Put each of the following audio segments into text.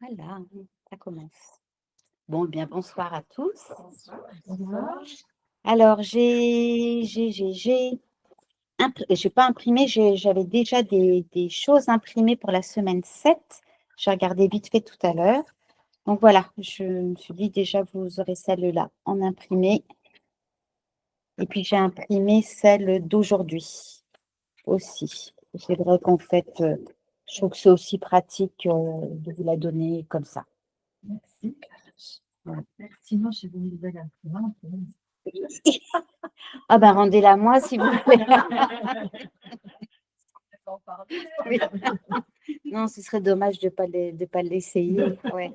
Voilà, ça commence. Bon, eh bien, bonsoir à tous. Bonsoir. Alors, j'ai pas imprimé, j'avais déjà des choses imprimées pour la semaine 7. J'ai regardé vite fait tout à l'heure. Donc voilà, je me suis dit déjà, vous aurez celle-là en imprimé. Et puis, j'ai imprimé celle d'aujourd'hui aussi. C'est vrai qu'en fait, je trouve que c'est aussi pratique de vous la donner comme ça. Merci. Voilà. Sinon, j'ai une nouvelle imprimante. Ah ben, rendez-la moi, s'il vous plaît. Oui. Non, ce serait dommage de pas l'essayer. Ouais.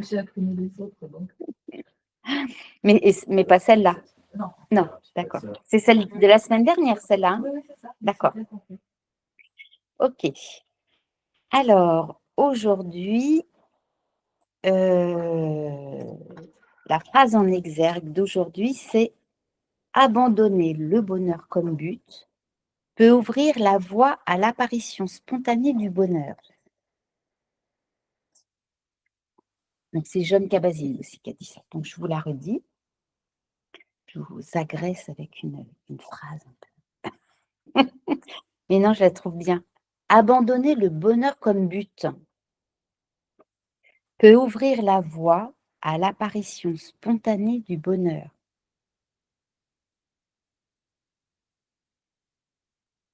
J'ai imprimé les autres, donc. Mais pas celle-là. Non. Non, d'accord. C'est celle de la semaine dernière, celle-là, hein? Oui, oui, c'est ça. D'accord. C'est bien compris. Ok. Alors, aujourd'hui, la phrase en exergue d'aujourd'hui, c'est abandonner le bonheur comme but peut ouvrir la voie à l'apparition spontanée du bonheur. Donc, c'est John Kabat-Zinn aussi qui a dit ça. Donc, je vous la redis. Je vous agresse avec une phrase un peu. Mais non, je la trouve bien. Abandonner le bonheur comme but peut ouvrir la voie à l'apparition spontanée du bonheur.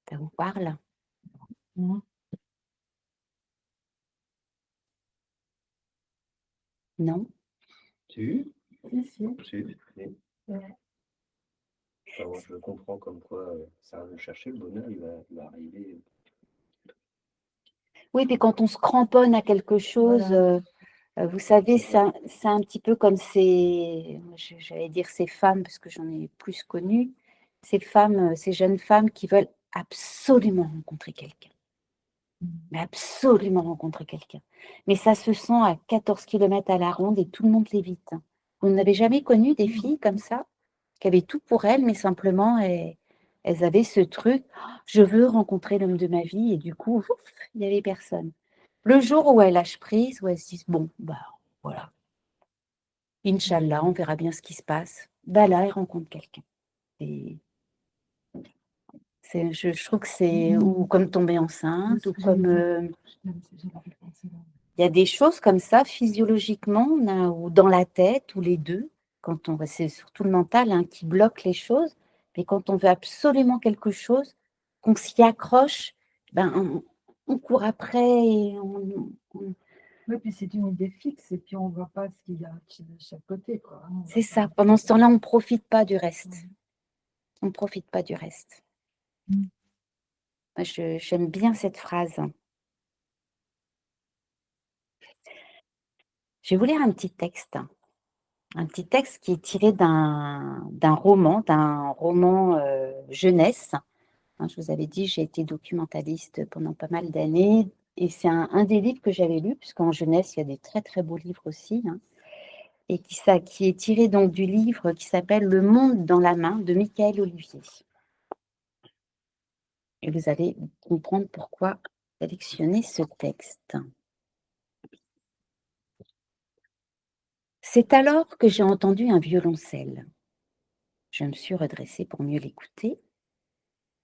Ça vous parle? Non? Si, si. Ouais. Enfin, moi, je le comprends comme quoi ça va me chercher, le bonheur, il va arriver. Oui, puis quand on se cramponne à quelque chose, Voilà. vous savez, c'est un petit peu comme j'allais dire ces femmes, parce que j'en ai plus connu, ces femmes, ces jeunes femmes qui veulent absolument rencontrer quelqu'un. Mais absolument rencontrer quelqu'un. Mais ça se sent à 14 kilomètres à la ronde et tout le monde l'évite. Vous n'avez jamais connu des filles comme ça, qui avaient tout pour elles, mais simplement elles avaient ce truc, je veux rencontrer l'homme de ma vie, et du coup, ouf, il n'y avait personne. Le jour où elles lâchent prise, où elles se disent, bon, bah voilà, Inch'Allah, on verra bien ce qui se passe. Bah là, elles rencontrent quelqu'un. Et je trouve que c'est ou comme tomber enceinte, ou comme il y a des choses comme ça, physiologiquement, ou dans la tête, ou les deux, c'est surtout le mental hein, qui bloque les choses, mais quand on veut absolument quelque chose, qu'on s'y accroche, ben, on court après et Oui, puis c'est une idée fixe et puis on ne voit pas ce qu'il y a de chaque côté, quoi. c'est ça. Pendant ce temps-là, on ne profite pas du reste. On ne profite pas du reste. Moi, j'aime bien cette phrase. Je vais vous lire un petit texte. Un petit texte qui est tiré d'un roman jeunesse. Hein, je vous avais dit, j'ai été documentaliste pendant pas mal d'années et c'est un des livres que j'avais lu, puisqu'en jeunesse, il y a des très très beaux livres aussi, hein, et qui est tiré donc du livre qui s'appelle Le monde dans la main de Michael Olivier. Et vous allez comprendre pourquoi sélectionner ce texte. C'est alors que j'ai entendu un violoncelle. Je me suis redressée pour mieux l'écouter.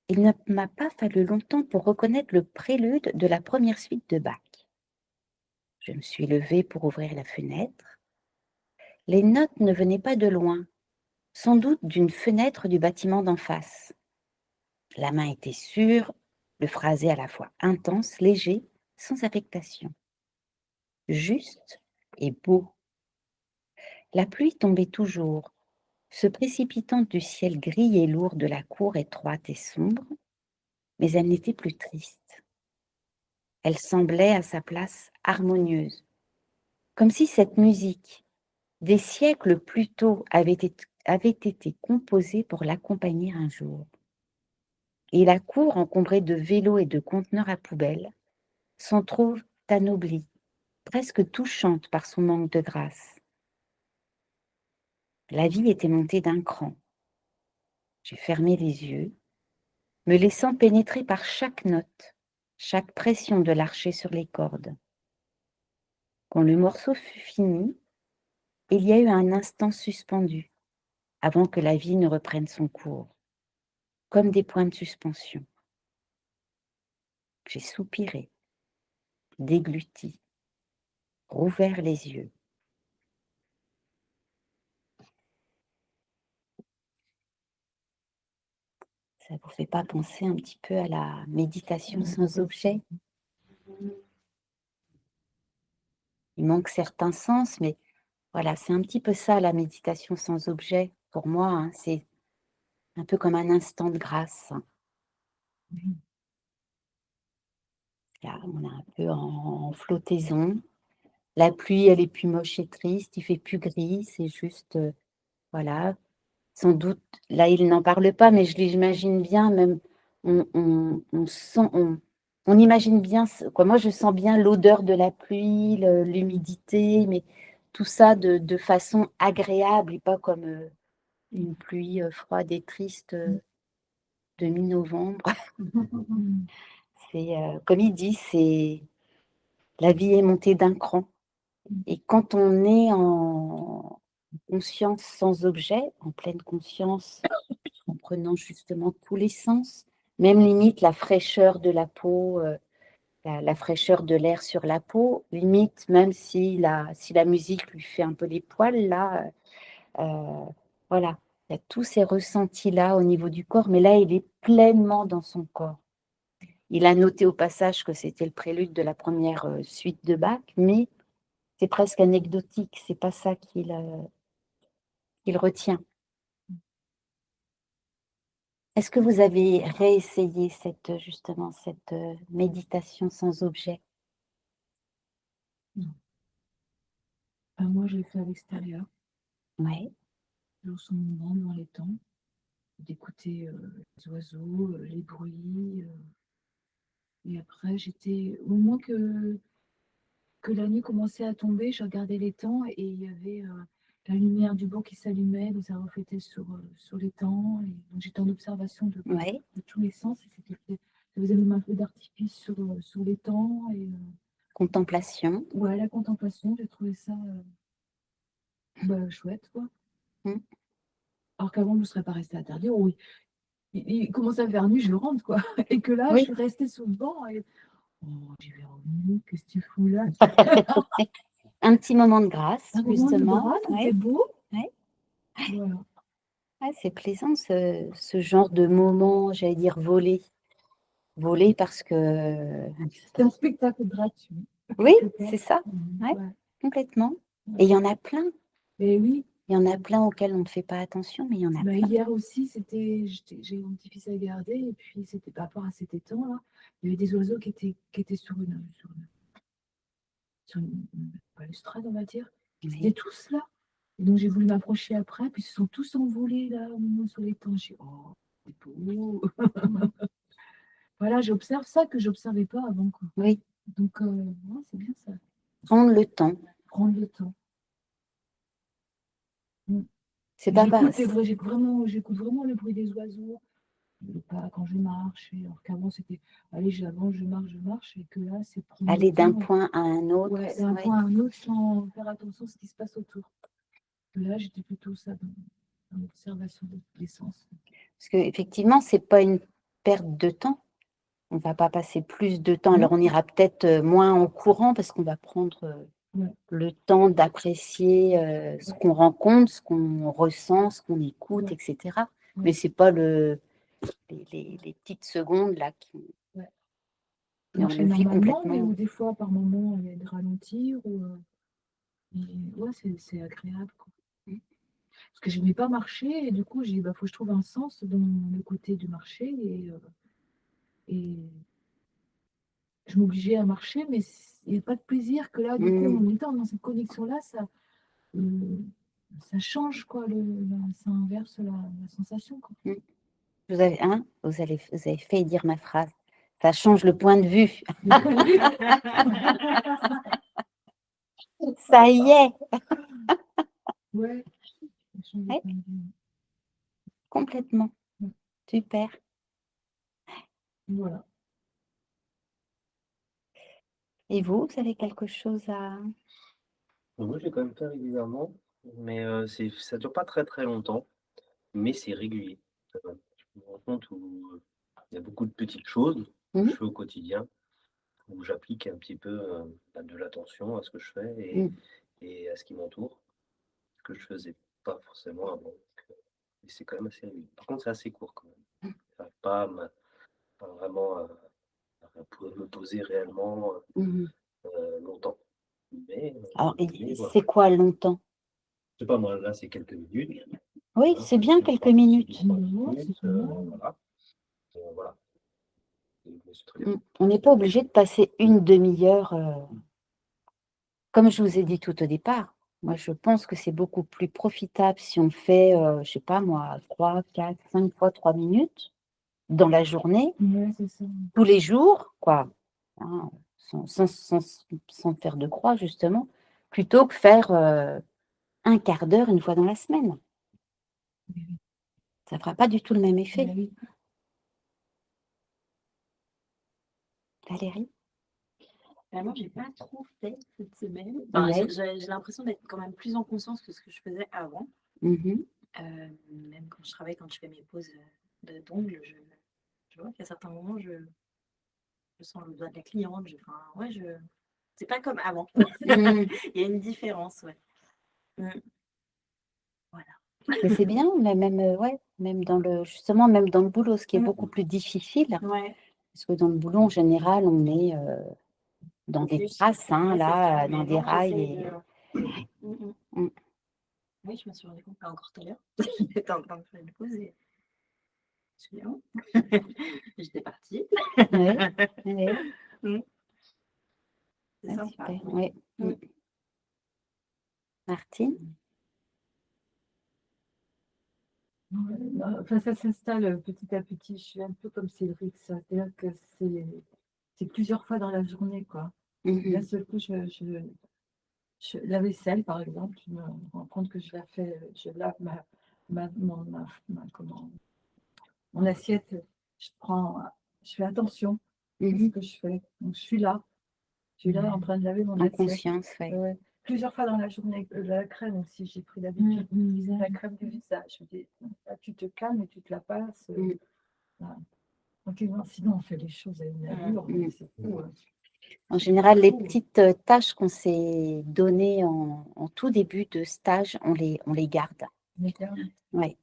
Il ne m'a pas fallu longtemps pour reconnaître le prélude de la première suite de Bach. Je me suis levée pour ouvrir la fenêtre. Les notes ne venaient pas de loin, sans doute d'une fenêtre du bâtiment d'en face. La main était sûre, le phrasé à la fois intense, léger, sans affectation. Juste et beau. La pluie tombait toujours, se précipitant du ciel gris et lourd de la cour étroite et sombre, mais elle n'était plus triste. Elle semblait à sa place harmonieuse, comme si cette musique, des siècles plus tôt, avait été composée pour l'accompagner un jour. Et la cour, encombrée de vélos et de conteneurs à poubelle, s'en trouve anoblie, presque touchante par son manque de grâce. La vie était montée d'un cran. J'ai fermé les yeux, me laissant pénétrer par chaque note, chaque pression de l'archet sur les cordes. Quand le morceau fut fini, il y a eu un instant suspendu, avant que la vie ne reprenne son cours, comme des points de suspension. J'ai soupiré, dégluti, rouvert les yeux. Ça vous fait pas penser un petit peu à la méditation sans objet? Il manque certains sens, mais voilà, c'est un petit peu ça la méditation sans objet pour moi, hein, c'est un peu comme un instant de grâce. Là, on est un peu en flottaison. La pluie, elle est plus moche et triste, il fait plus gris, c'est juste, voilà, sans doute, là, il n'en parle pas, mais je l'imagine bien, même, on sent, on imagine bien, quoi. Moi, je sens bien l'odeur de la pluie, l'humidité, mais tout ça de façon agréable et pas comme une pluie froide et triste de mi-novembre. C'est, comme il dit, c'est la vie est montée d'un cran. Et quand on est en conscience sans objet, en pleine conscience, en prenant justement tous les sens, même limite la fraîcheur de la peau, la fraîcheur de l'air sur la peau, limite même si la musique lui fait un peu les poils, là, voilà, il y a tous ces ressentis-là au niveau du corps, mais là, il est pleinement dans son corps. Il a noté au passage que c'était le prélude de la première suite de Bach, mais c'est presque anecdotique, c'est pas ça qu'il retient. Est-ce que vous avez réessayé justement cette méditation sans objet? Non. Moi, je l'ai fait à l'extérieur, Oui, dans son moment, dans les temps, d'écouter les oiseaux, les bruits. Et après, j'étais, au moment que la nuit commençait à tomber, je regardais les temps et il y avait la lumière du bord qui s'allumait, donc ça reflétait sur les temps. Et donc j'étais en observation oui, de tous les sens. Et ça faisait même un feu d'artifice sur les temps. Et contemplation. ouais, la contemplation, j'ai trouvé ça chouette, quoi. Mm. Alors qu'avant, je ne serais pas restée à terre dire, oui, il commence à faire nuit, je rentre, quoi. Et que là, je Oui, suis restée sur le banc et oh, j'y vais revenir, qu'est-ce que tu fous là? un petit moment de grâce, Un moment de justement. grâce, Oui, c'était beau. oui. Voilà. Ouais, c'est plaisant ce genre de moment, j'allais dire volé. Volé parce que C'était un spectacle gratuit, oui, quelque part. c'est ça, ouais, Ouais, complètement. Et ouais. il y en a plein. Et oui, Il y en a plein auxquels on ne fait pas attention, mais il y en a plein. hier aussi, j'ai mon petit-fils à garder, et puis c'était par rapport à cet étang-là. Il y avait des oiseaux qui étaient sur une balustrade, on va dire. Ils étaient Oui. tous là. Et donc j'ai voulu m'approcher après, puis ils se sont tous envolés là, au moment sur l'étang. J'ai dit, oh, c'est beau. Voilà, j'observe ça que j'observais pas avant, quoi. Oui, Donc, ouais, c'est bien ça, prendre le temps. prendre le temps. Mm. C'est Et pas pas. j'écoute vraiment le bruit des oiseaux, pas quand je marche. Alors qu'avant, c'était, allez, j'avance, je marche, et que là, c'est prendre le Aller d'un temps, point à un autre, ouais, d'un ouais. point à un autre sans faire attention à ce qui se passe autour. Là, j'étais plutôt ça dans l'observation des sens. Parce qu'effectivement, c'est pas une perte de temps. On va pas passer plus de temps. Alors, Non? on ira peut-être moins en courant parce qu'on va prendre Ouais, le temps d'apprécier ce qu'on rencontre, ce qu'on ressent, ce qu'on écoute, ouais, etc. ouais, Mais c'est pas les petites secondes là ouais. mais on Marcher le vit normalement, mais complètement. où des fois, par moment, il y a de ralentir. Ouais, c'est agréable, quoi. Parce que je n'aimais pas marcher, et du coup, j'ai dit, bah, faut que je trouve un sens dans le côté du marché. Et je m'obligeais à marcher, mais il n'y a pas de plaisir que là, du coup, Mm, en étant dans cette connexion-là, euh, ça change, quoi, ça inverse la sensation, quoi. mm. Vous avez fait dire ma phrase. Ça change le point de vue. Le point de vue. Ça y est, Ouais, ça change le ouais, point de vue. complètement. Ouais. Super. Voilà. Et vous avez quelque chose à... Donc moi, je l'ai quand même fait régulièrement, mais ça dure pas très, très longtemps, mais c'est régulier, quand même. Je me rends compte où, il y a beaucoup de petites choses que je Mhm, fais au quotidien, où j'applique un petit peu, de l'attention à ce que je fais mhm, et à ce qui m'entoure, ce que je faisais pas forcément avant, donc et c'est quand même assez régulier. Par contre, c'est assez court quand même. J'arrive pas vraiment à me poser réellement, mhm. longtemps. Alors, Mais voilà. c'est quoi longtemps? Je sais pas moi, là, c'est quelques minutes, Oui, hein, c'est bien quelques minutes. 2-3 Non, c'est minutes, pas mal. voilà, voilà. Mais c'est très bien. On n'est pas obligé de passer une demi-heure. Comme je vous ai dit tout au départ, moi, je pense que c'est beaucoup plus profitable si on fait, je sais pas moi, 3, 4, 5 fois 3 minutes dans la journée, Ouais, c'est ça. tous les jours, quoi, hein, sans faire de croix, justement, plutôt que faire un quart d'heure une fois dans la semaine. Oui, Ça ne fera pas du tout le même oui. effet. Oui. Valérie? Moi, j'ai pas trop fait cette semaine. Enfin, Ouais. j'ai l'impression d'être quand même plus en conscience que ce que je faisais avant. Mhm. Même quand je travaille, quand je fais mes pauses d'ongles, je vois qu'à certains moments, je sens le doigt de la cliente. Enfin, ouais, c'est pas comme avant. Mhm. Il y a une différence, ouais. Mm. Mais c'est bien, mais même, ouais, même dans le, justement, même dans le boulot, ce qui est Mm. beaucoup plus difficile, Ouais. parce que dans le boulot, en général, on est dans des Focus. traces, hein, Ouais, c'est là, ça. dans Mais des non, rails. j'essaye Et... de. Mm. Mm. Oui, je me suis rendu compte là encore tout à l'heure. J'étais en train de faire une pause et je suis là. J'étais partie. Oui, oui, Mm. C'est ouais, sympa. super, oui. Mm. Mm. Martine? Ouais, non, enfin, ça s'installe petit à petit. Je suis un peu comme Cédric, ça. C'est-à-dire que c'est plusieurs fois dans la journée, quoi. D'un Mhm. seul coup, la vaisselle, par exemple, je me rends compte que je la fais, je lave comment, mon assiette, je prends, je fais attention à ce Mhm. que je fais. Donc, je suis là en train de laver mon En assiette. conscience, oui. Plusieurs fois dans la journée, la crème aussi, j'ai pris l'habitude. La crème du visage. Je dis, là, tu te calmes et tu te la passes. Mm. Voilà. Tranquillement. Sinon, on fait les choses à une allure, mais Mm. c'est fou. Hein. En C'est général, les fou. petites tâches qu'on s'est données en tout début de stage, on les garde. Mais calme. Oui.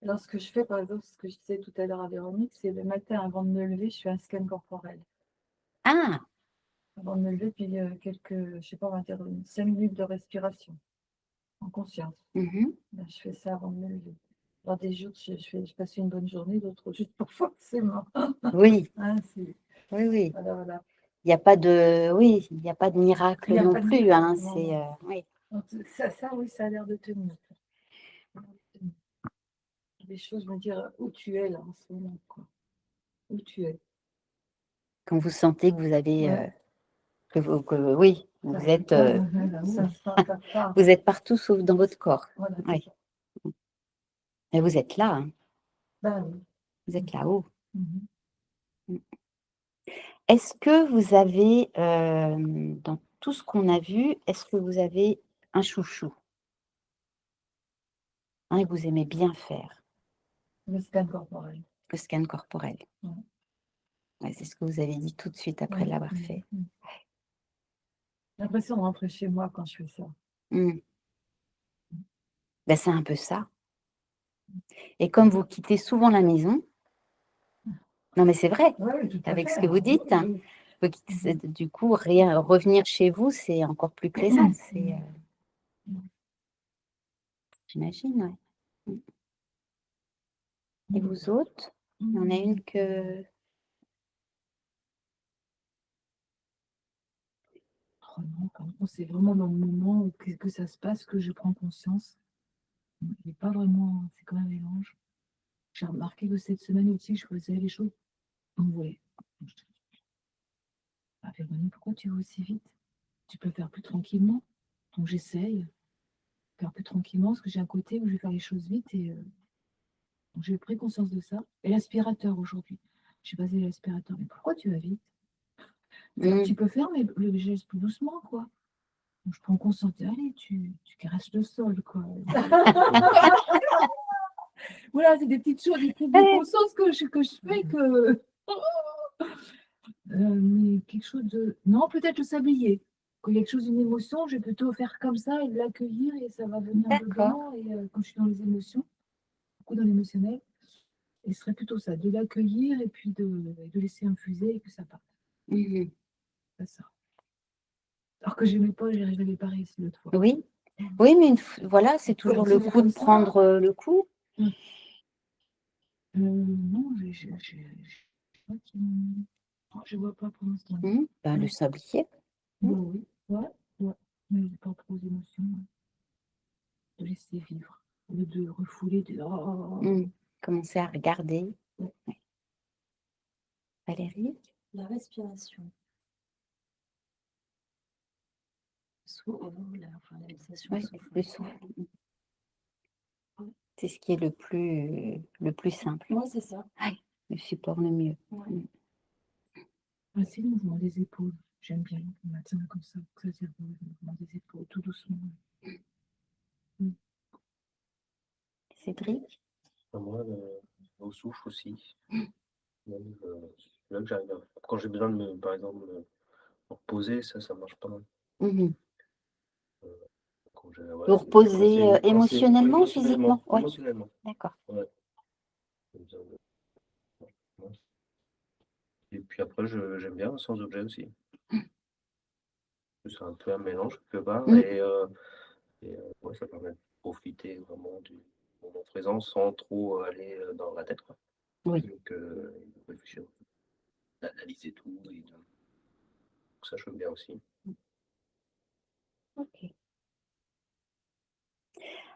Alors, ce que je fais, par exemple, ce que je disais tout à l'heure à Véronique, c'est le matin, avant de me lever, je fais un scan corporel. Ah, Avant de me lever, puis je sais pas, on va dire 5 minutes de respiration, en conscience. mhm. Là, je fais ça avant de me lever. Dans des jours, je passe une bonne journée, d'autres juste pour forcément. Oui, Hein, oui, oui. voilà, voilà. Il n'y a pas de, oui, il n'y a pas de Il miracle n'y a non pas de plus, hein. miracle, non, C'est, non. oui. Donc, ça, oui, ça a l'air de tenir. Des choses, me dire où tu es là en ce moment, quoi. Où tu es. Quand vous sentez que vous avez, Ouais. oui, Ça, ça part. vous êtes partout sauf dans votre corps. Voilà, c'est Oui. ça. Et vous êtes là, hein. Ben oui. Vous êtes là-haut. Mhm. Est-ce que vous avez, dans tout ce qu'on a vu, est-ce que vous avez un chouchou, hein, que vous aimez bien faire, Le scan corporel. le scan corporel? Ouais. Ouais, c'est ce que vous avez dit tout de suite après Ouais. l'avoir fait. J'ai l'impression de rentrer chez moi quand je fais ça. Mm. Ben, c'est un peu ça. Et comme vous quittez souvent la maison, non mais c'est vrai, Oui, tout à avec fait. ce que vous dites, hein, Oui, du coup, revenir chez vous, c'est encore plus plaisant. C'est, j'imagine, ouais. Mm. Et vous autres, il y en a une que... Oh non, par contre, c'est vraiment dans le moment où que ça se passe que je prends conscience. Il n'est pas vraiment, c'est comme un mélange. J'ai remarqué que cette semaine aussi, je faisais les choses. Donc, ouais. Ah, Véronique, pourquoi tu vas aussi vite? Tu peux faire plus tranquillement. Donc, j'essaye de faire plus tranquillement parce que j'ai un côté où je vais faire les choses vite et donc j'ai pris conscience de ça. Et l'aspirateur aujourd'hui. J'ai passé l'aspirateur. Mais pourquoi tu vas vite? C'est-à-dire que Mm. tu peux faire le geste plus doucement, quoi. Donc, je prends conscience, allez, tu caresses le sol, quoi. Voilà, c'est des petites choses, des prises de conscience que je fais que. Mais quelque chose de. Non, peut-être le sablier. Quand il y a quelque chose, une émotion, je vais plutôt faire comme ça et l'accueillir et ça va venir D'accord. dedans. Et quand je suis dans les émotions, beaucoup dans l'émotionnel, et ce serait plutôt ça, de l'accueillir et puis de laisser infuser et que ça parte. Mhm. C'est ça. Alors que je n'aimais pas, j'y arrivais pas réussi l'autre fois. Oui. Oui, mais voilà, c'est toujours le Continuer coup de comme ça. prendre le coup. Non, je crois non, je vois pas pour l'instant. Ben, le sablier. Bah oui, ouais. Mais j'ai pas trop d'émotions. De laisser vivre. Au lieu de refouler, de. Commencer à regarder. Ouais. Ouais. Valérie? La respiration. Enfin, la méditation, Oui, souffle. le souffle. C'est ce qui est le plus simple. Oui, c'est ça. Le support le mieux. Ouais. Ah, c'est le mouvement des épaules. J'aime bien le matin comme ça. Ça c'est le mouvement des épaules, tout doucement. Cédric? Moi, au souffle aussi. Même, c'est là que j'arrive quand j'ai besoin de par exemple, me reposer, ça marche pas mal. Mhm. Quand Vous reposez quand émotionnellement, oui, physiquement? Ouais. émotionnellement. D'accord. Ouais. J'ai besoin ouais. Et puis après, j'aime bien sans objet aussi. C'est un peu un mélange quelque part et ouais, ça permet de profiter vraiment du moment présent sans trop aller dans la tête, quoi. Oui. Donc réfléchir, d'analyser tout et donc ça j'aime bien aussi. Ok.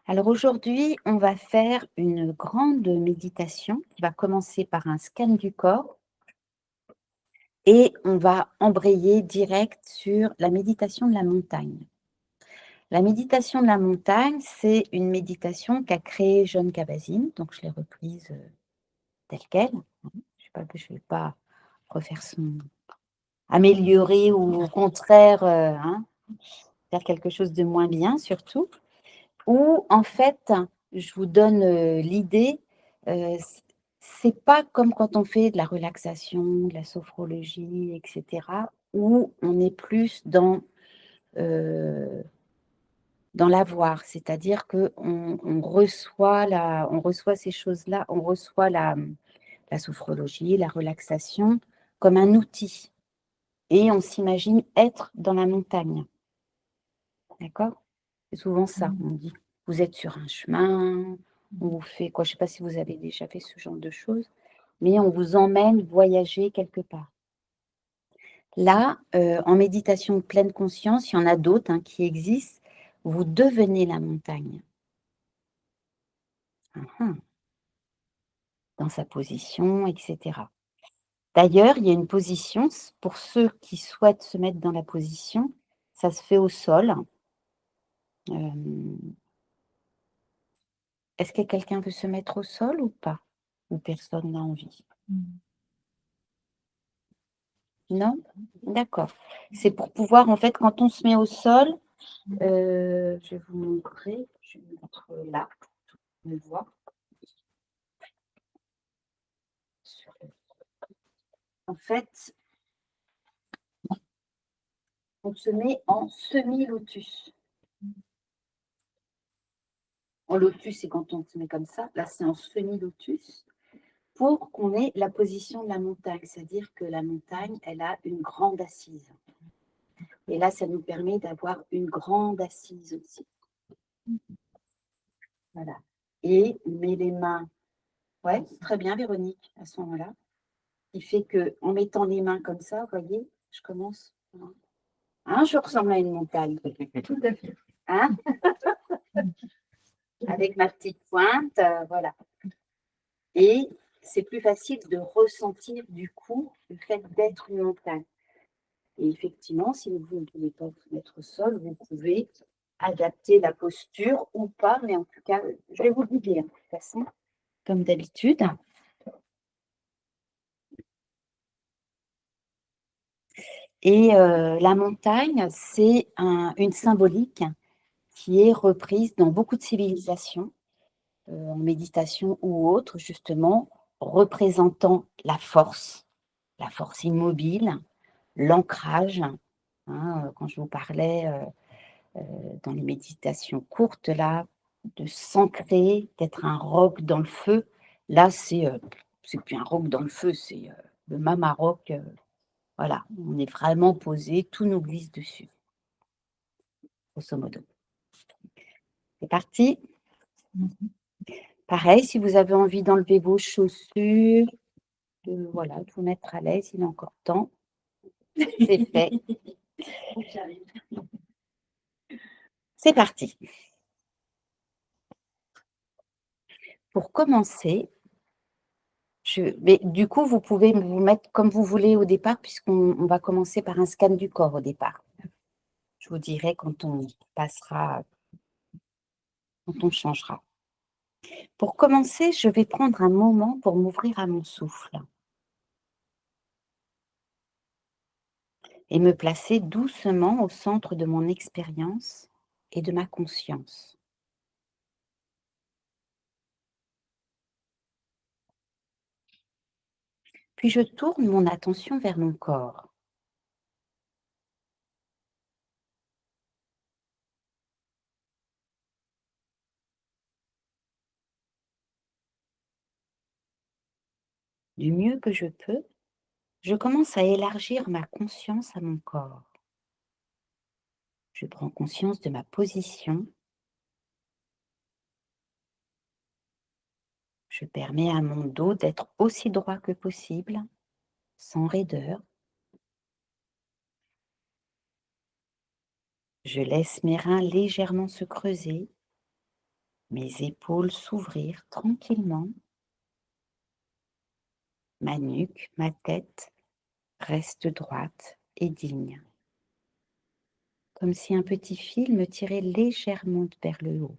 Alors aujourd'hui, on va faire une grande méditation qui va commencer par un scan du corps et on va embrayer direct sur la méditation de la montagne. La méditation de la montagne, c'est une méditation qu'a créée John Kabat-Zinn, donc je l'ai reprise telle quelle. Je ne vais pas refaire améliorer ou au contraire faire quelque chose de moins bien surtout. Où en fait, je vous donne l'idée, c'est pas comme quand on fait de la relaxation, de la sophrologie, etc., où on est plus dans l'avoir, c'est-à-dire qu'on reçoit ces choses-là, on reçoit la sophrologie, la relaxation comme un outil. Et on s'imagine être dans la montagne. D'accord? C'est souvent ça. On dit, vous êtes sur un chemin, on vous fait quoi? Je ne sais pas si vous avez déjà fait ce genre de choses, mais on vous emmène voyager quelque part. Là, en méditation de pleine conscience, il y en a d'autres qui existent. Vous devenez la montagne. Dans sa position, etc. D'ailleurs, il y a une position, pour ceux qui souhaitent se mettre dans la position, ça se fait au sol. Est-ce que quelqu'un veut se mettre au sol ou pas? Ou personne n'a envie? Non? D'accord. C'est pour pouvoir, en fait, quand on se met au sol, je vais vous montrer, je vais me mettre là, on le voit. En fait, on se met en semi-lotus. En lotus, c'est quand on se met comme ça. Là, c'est en semi-lotus pour qu'on ait la position de la montagne. C'est-à-dire que la montagne, elle a une grande assise. Et là, ça nous permet d'avoir une grande assise aussi. Voilà. Et on met les mains. Ouais, très bien, Véronique, à ce moment-là. Il fait qu'en mettant les mains comme ça, vous voyez, je commence. Je ressemble à une montagne. Tout à fait. Avec ma petite pointe, voilà. Et c'est plus facile de ressentir du coup le fait d'être une montagne. Et effectivement, si vous ne pouvez pas vous mettre au sol, vous pouvez adapter la posture ou pas, mais en tout cas, je vais vous le guider de toute façon, comme d'habitude. Et la montagne, c'est une symbolique qui est reprise dans beaucoup de civilisations, en méditation ou autre, justement, représentant la force immobile, l'ancrage. Hein, quand je vous parlais dans les méditations courtes, là, de s'ancrer, d'être un roc dans le feu, là, c'est plus un roc dans le feu, c'est le mama roc. Voilà, on est vraiment posé, tout nous glisse dessus, grosso modo. C'est parti. Pareil, si vous avez envie d'enlever vos chaussures, voilà, de vous mettre à l'aise, il est encore temps. C'est fait. J'arrive. C'est parti. Pour commencer, mais du coup, vous pouvez vous mettre comme vous voulez au départ, puisqu'on va commencer par un scan du corps au départ. Je vous dirai quand on passera, quand on changera. Pour commencer, je vais prendre un moment pour m'ouvrir à mon souffle et me placer doucement au centre de mon expérience et de ma conscience. Puis je tourne mon attention vers mon corps. Du mieux que je peux, je commence à élargir ma conscience à mon corps. Je prends conscience de ma position. Je permets à mon dos d'être aussi droit que possible, sans raideur. Je laisse mes reins légèrement se creuser, mes épaules s'ouvrir tranquillement. Ma nuque, ma tête reste droite et digne, comme si un petit fil me tirait légèrement vers le haut.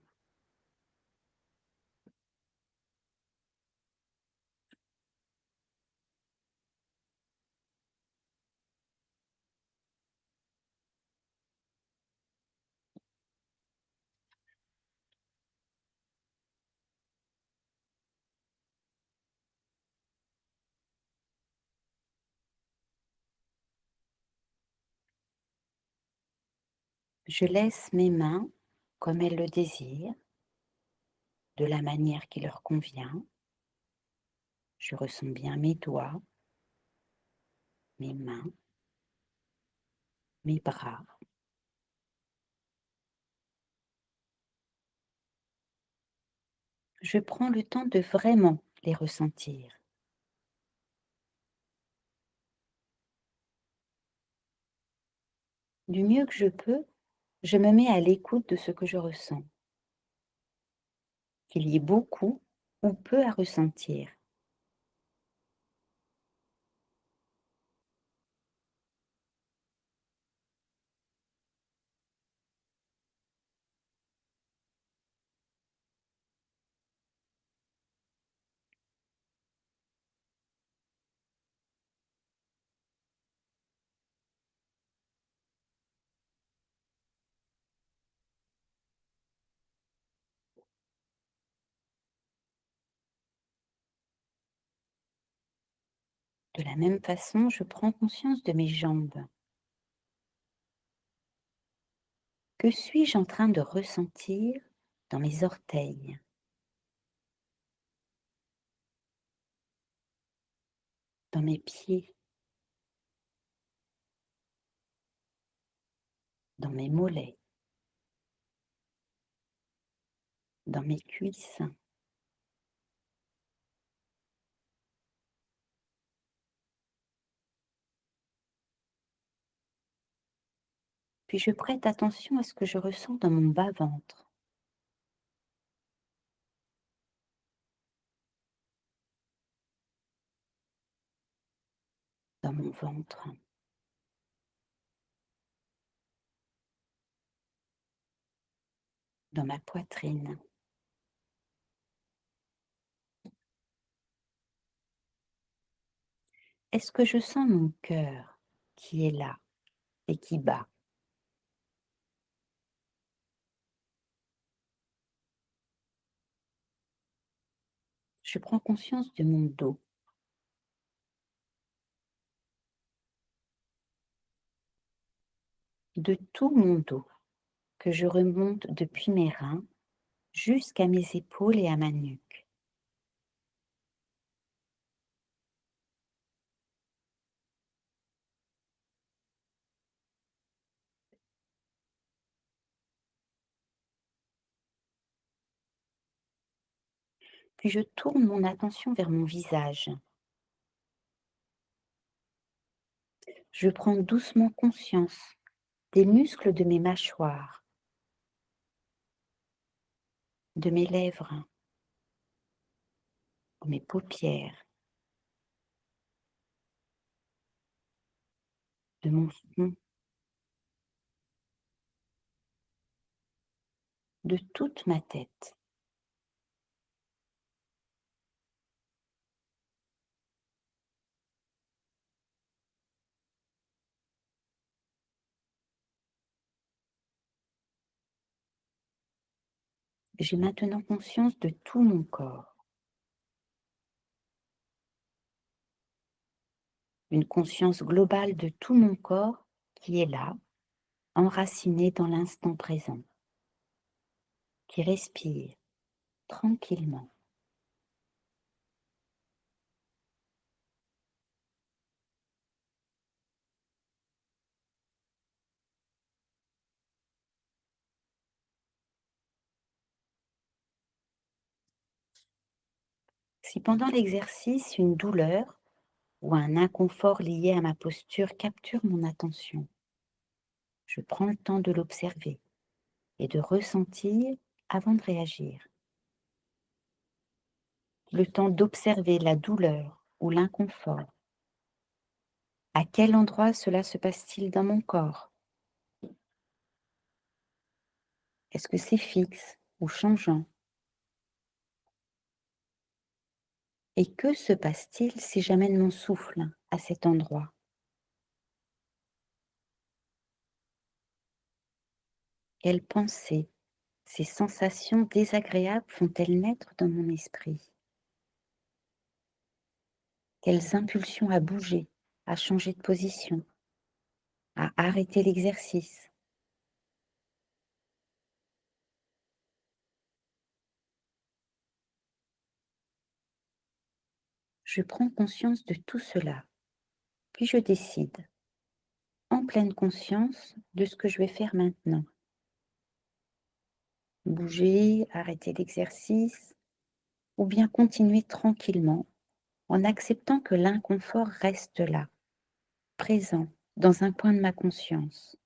Je laisse mes mains comme elles le désirent, de la manière qui leur convient. Je ressens bien mes doigts, mes mains, mes bras. Je prends le temps de vraiment les ressentir. Du mieux que je peux, je me mets à l'écoute de ce que je ressens, qu'il y ait beaucoup ou peu à ressentir. De la même façon, je prends conscience de mes jambes. Que suis-je en train de ressentir dans mes orteils, dans mes pieds, dans mes mollets, dans mes cuisses? Puis je prête attention à ce que je ressens dans mon bas-ventre, dans mon ventre, dans ma poitrine. Est-ce que je sens mon cœur qui est là, et qui bat. Je prends conscience de mon dos, de tout mon dos, que je remonte depuis mes reins jusqu'à mes épaules et à ma nuque. Puis je tourne mon attention vers mon visage. Je prends doucement conscience des muscles de mes mâchoires, de mes lèvres, de mes paupières, de mon front, de toute ma tête. J'ai maintenant conscience de tout mon corps, une conscience globale de tout mon corps qui est là, enraciné dans l'instant présent, qui respire tranquillement. Si pendant l'exercice, une douleur ou un inconfort lié à ma posture capture mon attention, je prends le temps de l'observer et de ressentir avant de réagir. Le temps d'observer la douleur ou l'inconfort. À quel endroit cela se passe-t-il dans mon corps? Est-ce que c'est fixe ou changeant? Et que se passe-t-il si j'amène mon souffle à cet endroit? Quelles pensées, ces sensations désagréables font-elles naître dans mon esprit? Quelles impulsions à bouger, à changer de position, à arrêter l'exercice? Je prends conscience de tout cela, puis je décide, en pleine conscience, de ce que je vais faire maintenant. Bouger, arrêter l'exercice, ou bien continuer tranquillement en acceptant que l'inconfort reste là, présent, dans un coin de ma conscience.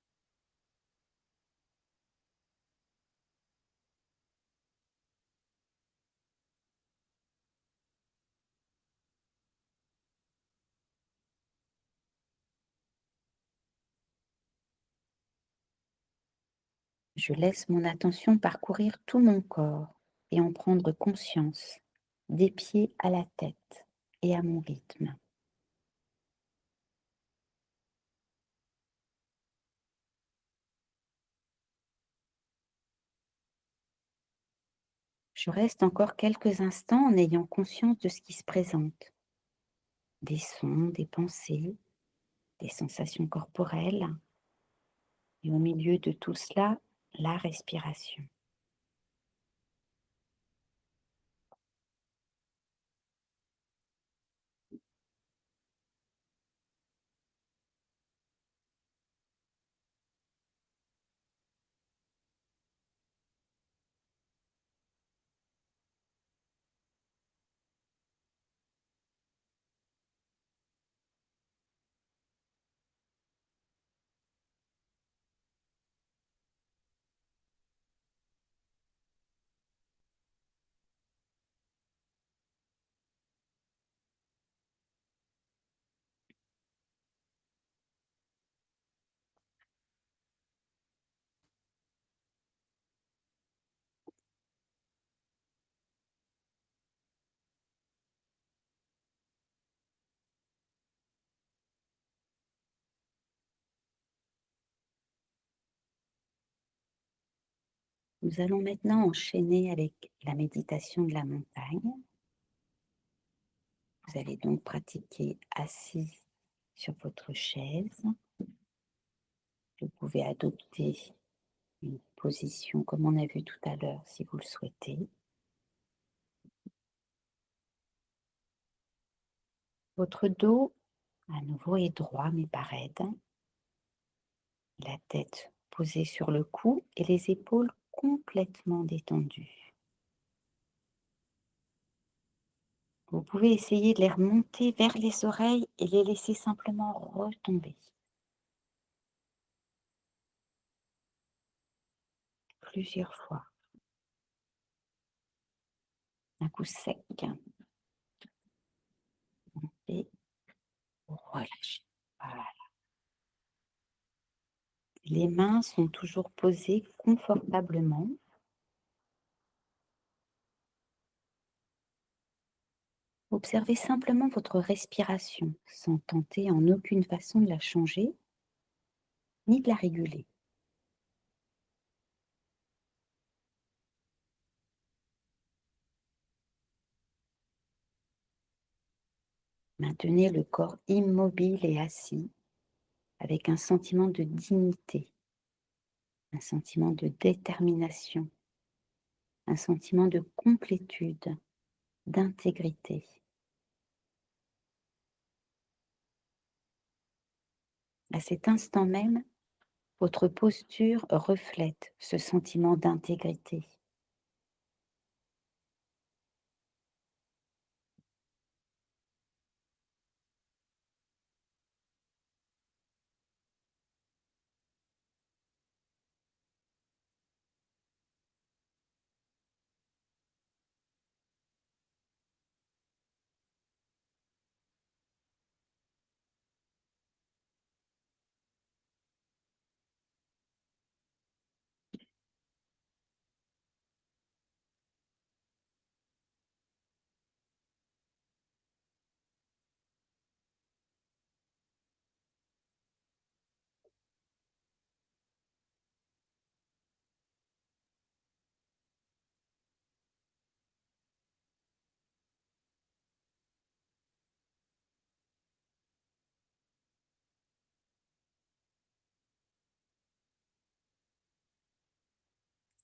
Je laisse mon attention parcourir tout mon corps et en prendre conscience, des pieds à la tête et à mon rythme. Je reste encore quelques instants en ayant conscience de ce qui se présente. Des sons, des pensées, des sensations corporelles. Et au milieu de tout cela, la respiration. Nous allons maintenant enchaîner avec la méditation de la montagne. Vous allez donc pratiquer assis sur votre chaise. Vous pouvez adopter une position comme on a vu tout à l'heure si vous le souhaitez. Votre dos, à nouveau, est droit mais pas raide. La tête posée sur le cou et les épaules complètement détendues. Vous pouvez essayer de les remonter vers les oreilles et les laisser simplement retomber. Plusieurs fois. Un coup sec. Et relâchez. Voilà. Les mains sont toujours posées confortablement. Observez simplement votre respiration sans tenter en aucune façon de la changer ni de la réguler. Maintenez le corps immobile et assis avec un sentiment de dignité, un sentiment de détermination, un sentiment de complétude, d'intégrité. À cet instant même, votre posture reflète ce sentiment d'intégrité.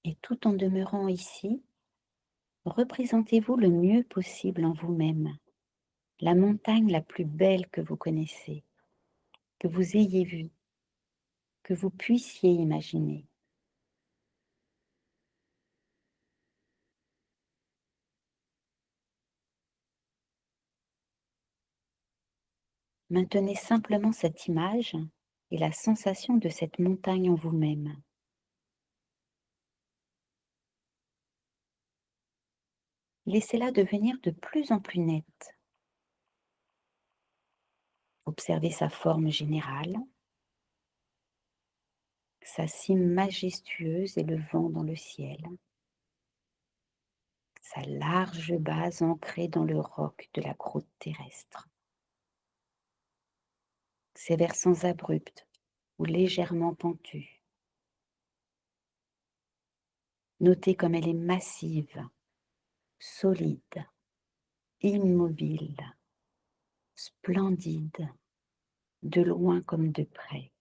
Et tout en demeurant ici, représentez-vous le mieux possible en vous-même, la montagne la plus belle que vous connaissez, que vous ayez vue, que vous puissiez imaginer. Maintenez simplement cette image et la sensation de cette montagne en vous-même. Laissez-la devenir de plus en plus nette. Observez sa forme générale, sa cime majestueuse et le vent dans le ciel, sa large base ancrée dans le roc de la croûte terrestre, ses versants abrupts ou légèrement pentus. Notez comme elle est massive, solide, immobile, splendide, de loin comme de près.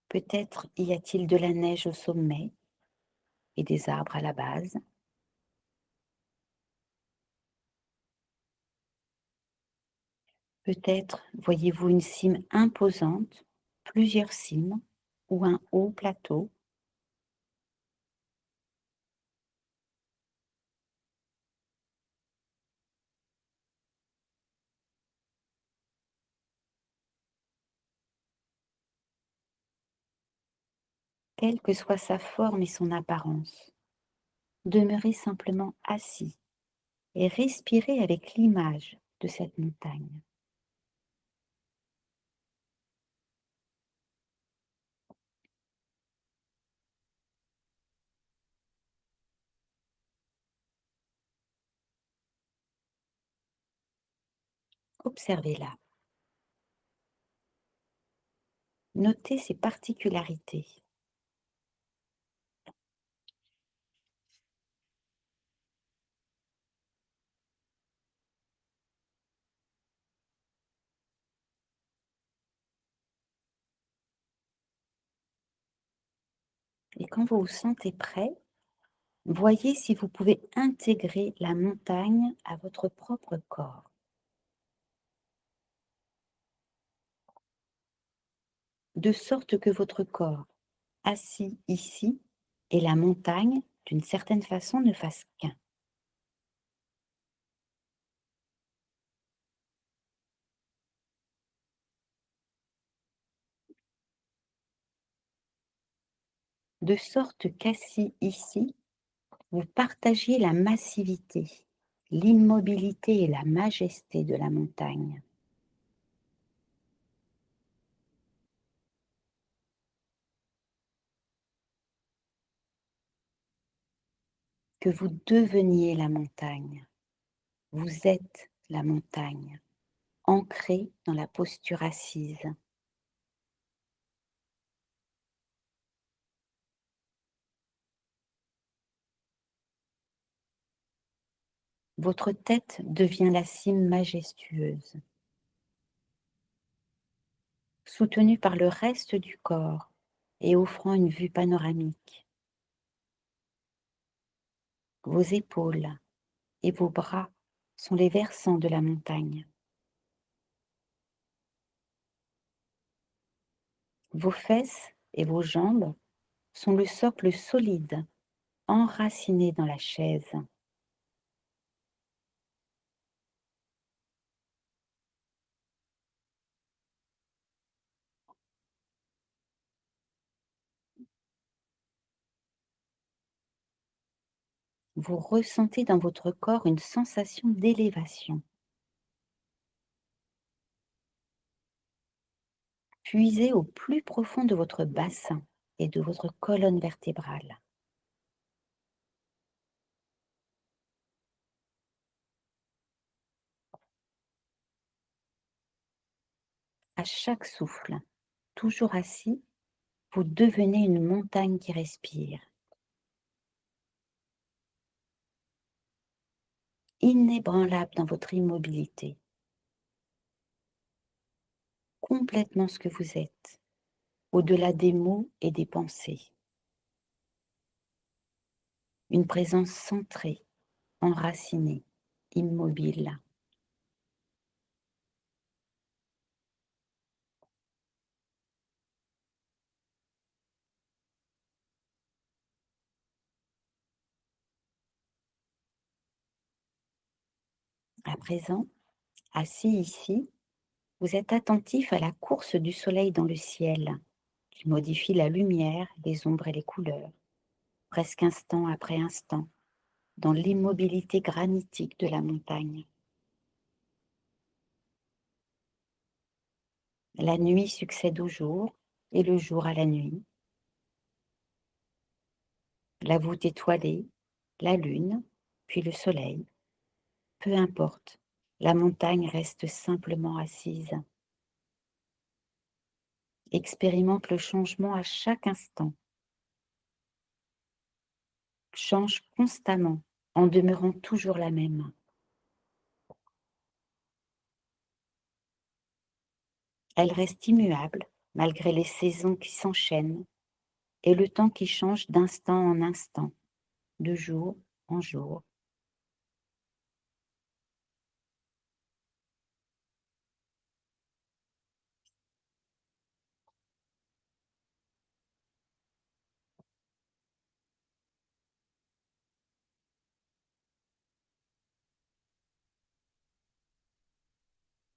Peut-être y a-t-il de la neige au sommet et des arbres à la base. Peut-être voyez-vous une cime imposante, plusieurs cimes ou un haut plateau. Quelle que soit sa forme et son apparence, Demeurez simplement assis et respirez avec l'image de cette montagne. Observez-la. Notez ses particularités. Et quand vous vous sentez prêt, voyez si vous pouvez intégrer la montagne à votre propre corps. De sorte que votre corps, assis ici, et la montagne, d'une certaine façon, ne fassent qu'un. De sorte qu'assis ici, vous partagiez la massivité, l'immobilité et la majesté de la montagne. Que vous deveniez la montagne. Vous êtes la montagne, ancrée dans la posture assise. Votre tête devient la cime majestueuse, soutenue par le reste du corps et offrant une vue panoramique. Vos épaules et vos bras sont les versants de la montagne. Vos fesses et vos jambes sont le socle solide, enraciné dans la chaise. Vous ressentez dans votre corps une sensation d'élévation. Puisez au plus profond de votre bassin et de votre colonne vertébrale. À chaque souffle, toujours assis, vous devenez une montagne qui respire. Inébranlable dans votre immobilité. Complètement ce que vous êtes, au-delà des mots et des pensées. Une présence centrée, enracinée, immobile. À présent, assis ici, vous êtes attentif à la course du soleil dans le ciel, qui modifie la lumière, les ombres et les couleurs, presque instant après instant, dans l'immobilité granitique de la montagne. La nuit succède au jour et le jour à la nuit. La voûte étoilée, la lune, puis le soleil. Peu importe, la montagne reste simplement assise. Expérimente le changement à chaque instant. Change constamment en demeurant toujours la même. Elle reste immuable malgré les saisons qui s'enchaînent et le temps qui change d'instant en instant, de jour en jour.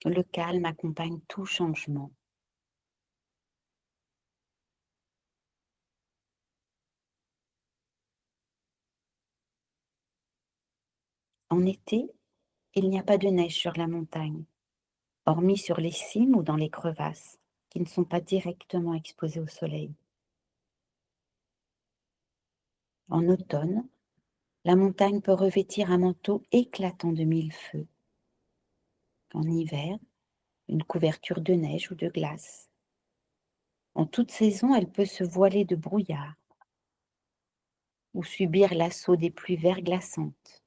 Le calme accompagne tout changement. En été, il n'y a pas de neige sur la montagne, hormis sur les cimes ou dans les crevasses, qui ne sont pas directement exposées au soleil. En automne, la montagne peut revêtir un manteau éclatant de mille feux. En hiver, une couverture de neige ou de glace. En toute saison, elle peut se voiler de brouillard ou subir l'assaut des pluies verglaçantes.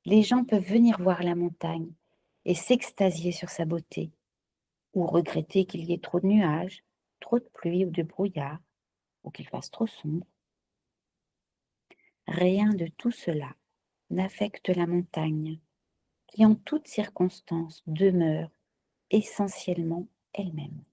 Les gens peuvent venir voir la montagne et s'extasier sur sa beauté, ou regretter qu'il y ait trop de nuages, trop de pluie ou de brouillard, ou qu'il fasse trop sombre. Rien de tout cela n'affecte la montagne, qui en toutes circonstances demeure essentiellement elle-même.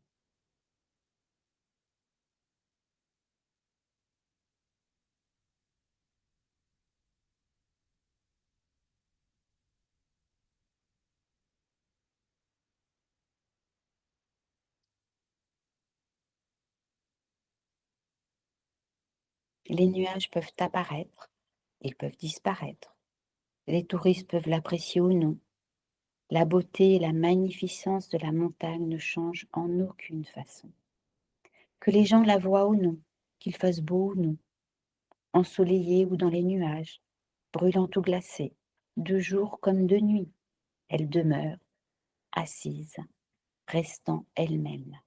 Les nuages peuvent apparaître, ils peuvent disparaître. Les touristes peuvent l'apprécier ou non. La beauté et la magnificence de la montagne ne changent en aucune façon. Que les gens la voient ou non, qu'il fasse beau ou non, ensoleillée ou dans les nuages, brûlante ou glacée, de jour comme de nuit, elle demeure, assise, restant elle-même.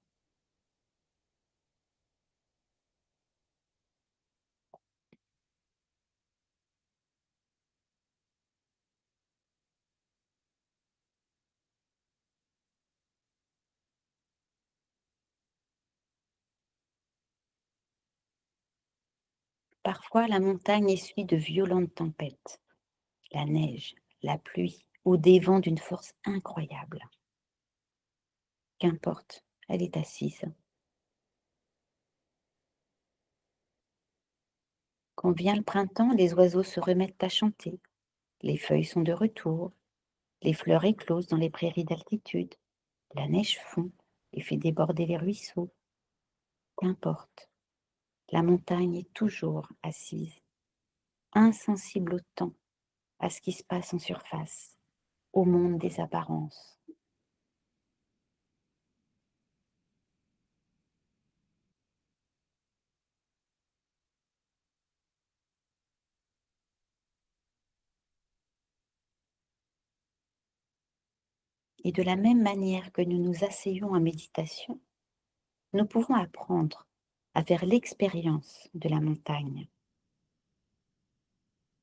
Parfois, la montagne essuie de violentes tempêtes, la neige, la pluie ou des vents d'une force incroyable. Qu'importe, elle est assise. Quand vient le printemps, les oiseaux se remettent à chanter. Les feuilles sont de retour. Les fleurs éclosent dans les prairies d'altitude. La neige fond et fait déborder les ruisseaux. Qu'importe, la montagne est toujours assise, insensible au temps, à ce qui se passe en surface, au monde des apparences. Et de la même manière que nous nous asseyons en méditation, nous pouvons apprendre à faire l'expérience de la montagne.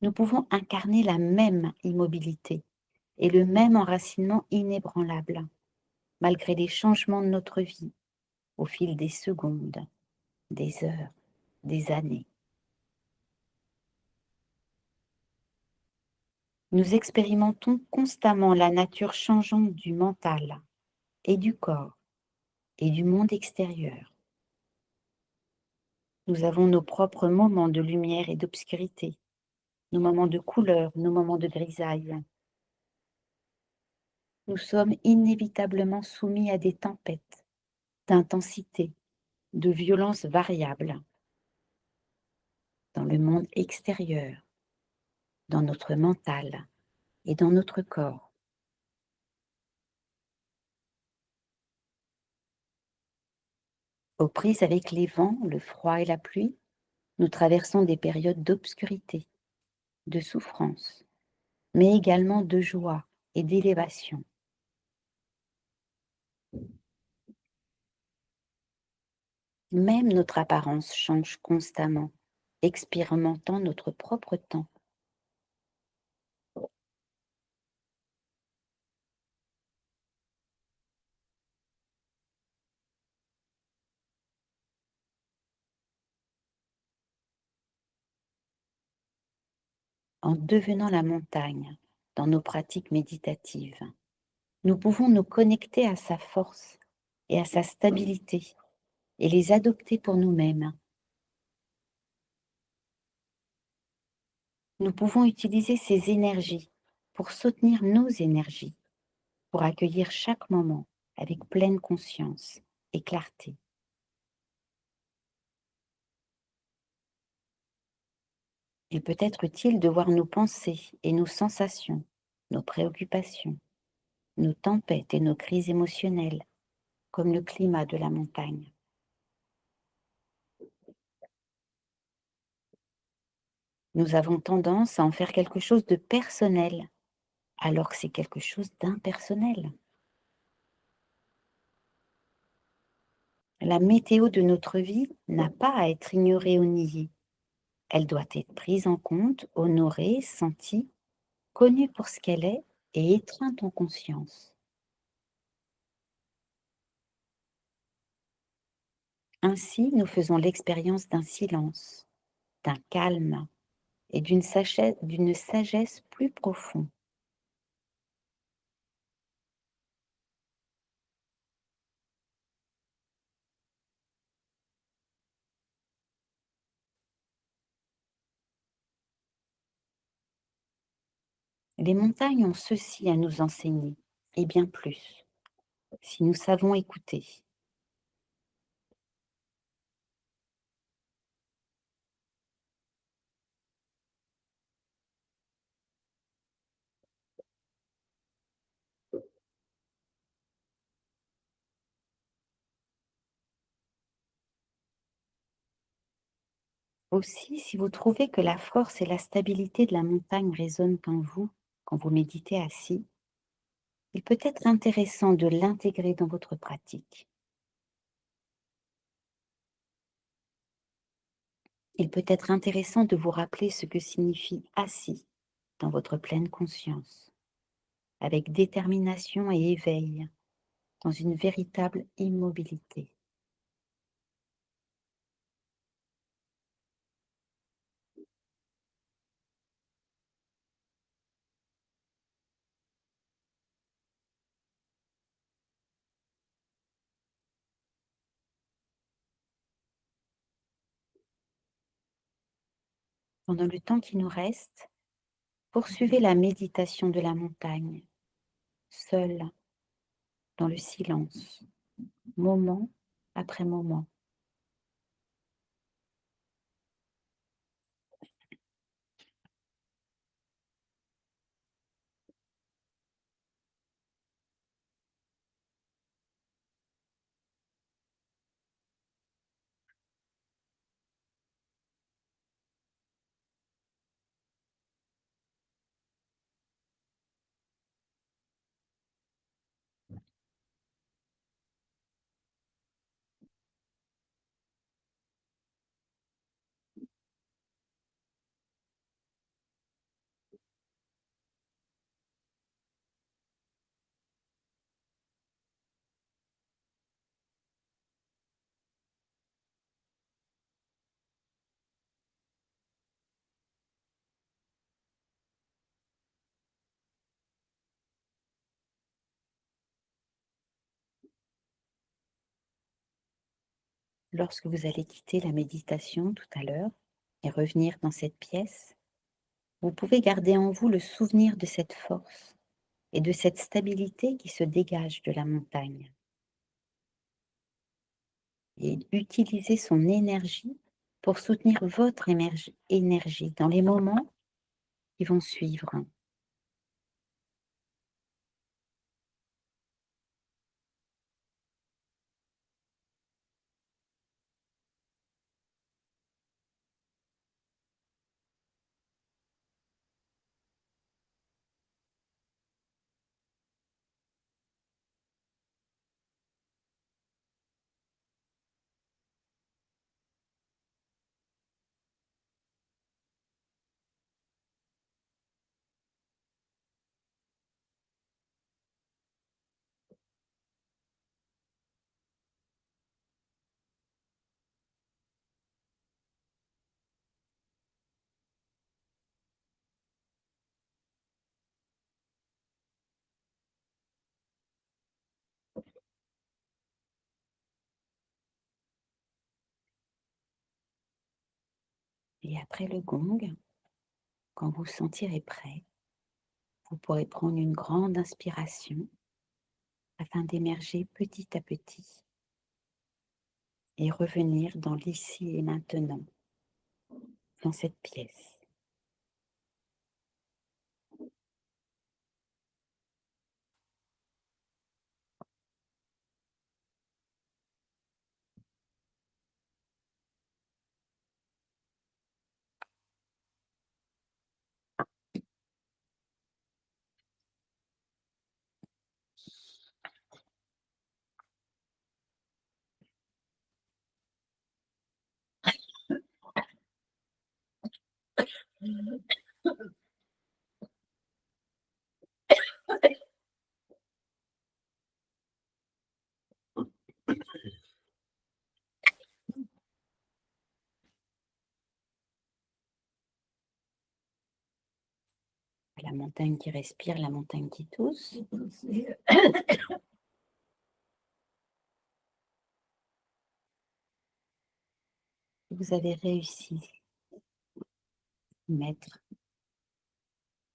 Nous pouvons incarner la même immobilité et le même enracinement inébranlable, malgré les changements de notre vie au fil des secondes, des heures, des années. Nous expérimentons constamment la nature changeante du mental et du corps et du monde extérieur. Nous avons nos propres moments de lumière et d'obscurité, nos moments de couleur, nos moments de grisaille. Nous sommes inévitablement soumis à des tempêtes, d'intensité, de violence variables dans le monde extérieur, dans notre mental et dans notre corps. Aux prises avec les vents, le froid et la pluie, nous traversons des périodes d'obscurité, de souffrance, mais également de joie et d'élévation. Même notre apparence change constamment, expérimentant notre propre temps. En devenant la montagne dans nos pratiques méditatives, nous pouvons nous connecter à sa force et à sa stabilité et les adopter pour nous-mêmes. Nous pouvons utiliser ces énergies pour soutenir nos énergies, pour accueillir chaque moment avec pleine conscience et clarté. Il peut être utile de voir nos pensées et nos sensations, nos préoccupations, nos tempêtes et nos crises émotionnelles, comme le climat de la montagne. Nous avons tendance à en faire quelque chose de personnel, alors que c'est quelque chose d'impersonnel. La météo de notre vie n'a pas à être ignorée ou niée. Elle doit être prise en compte, honorée, sentie, connue pour ce qu'elle est et étreinte en conscience. Ainsi, nous faisons l'expérience d'un silence, d'un calme et d'une sagesse plus profonde. Les montagnes ont ceci à nous enseigner, et bien plus, si nous savons écouter. Aussi, si vous trouvez que la force et la stabilité de la montagne résonnent en vous quand vous méditez assis, il peut être intéressant de l'intégrer dans votre pratique. Il peut être intéressant de vous rappeler ce que signifie assis dans votre pleine conscience, avec détermination et éveil, dans une véritable immobilité. Pendant le temps qui nous reste, poursuivez la méditation de la montagne, seul, dans le silence, moment après moment. Lorsque vous allez quitter la méditation tout à l'heure et revenir dans cette pièce, vous pouvez garder en vous le souvenir de cette force et de cette stabilité qui se dégage de la montagne et utiliser son énergie pour soutenir votre énergie dans les moments qui vont suivre. Et après le gong, quand vous vous sentirez prêt, vous pourrez prendre une grande inspiration afin d'émerger petit à petit et revenir dans l'ici et maintenant, dans cette pièce. La montagne qui respire, la montagne qui tousse. Vous avez réussi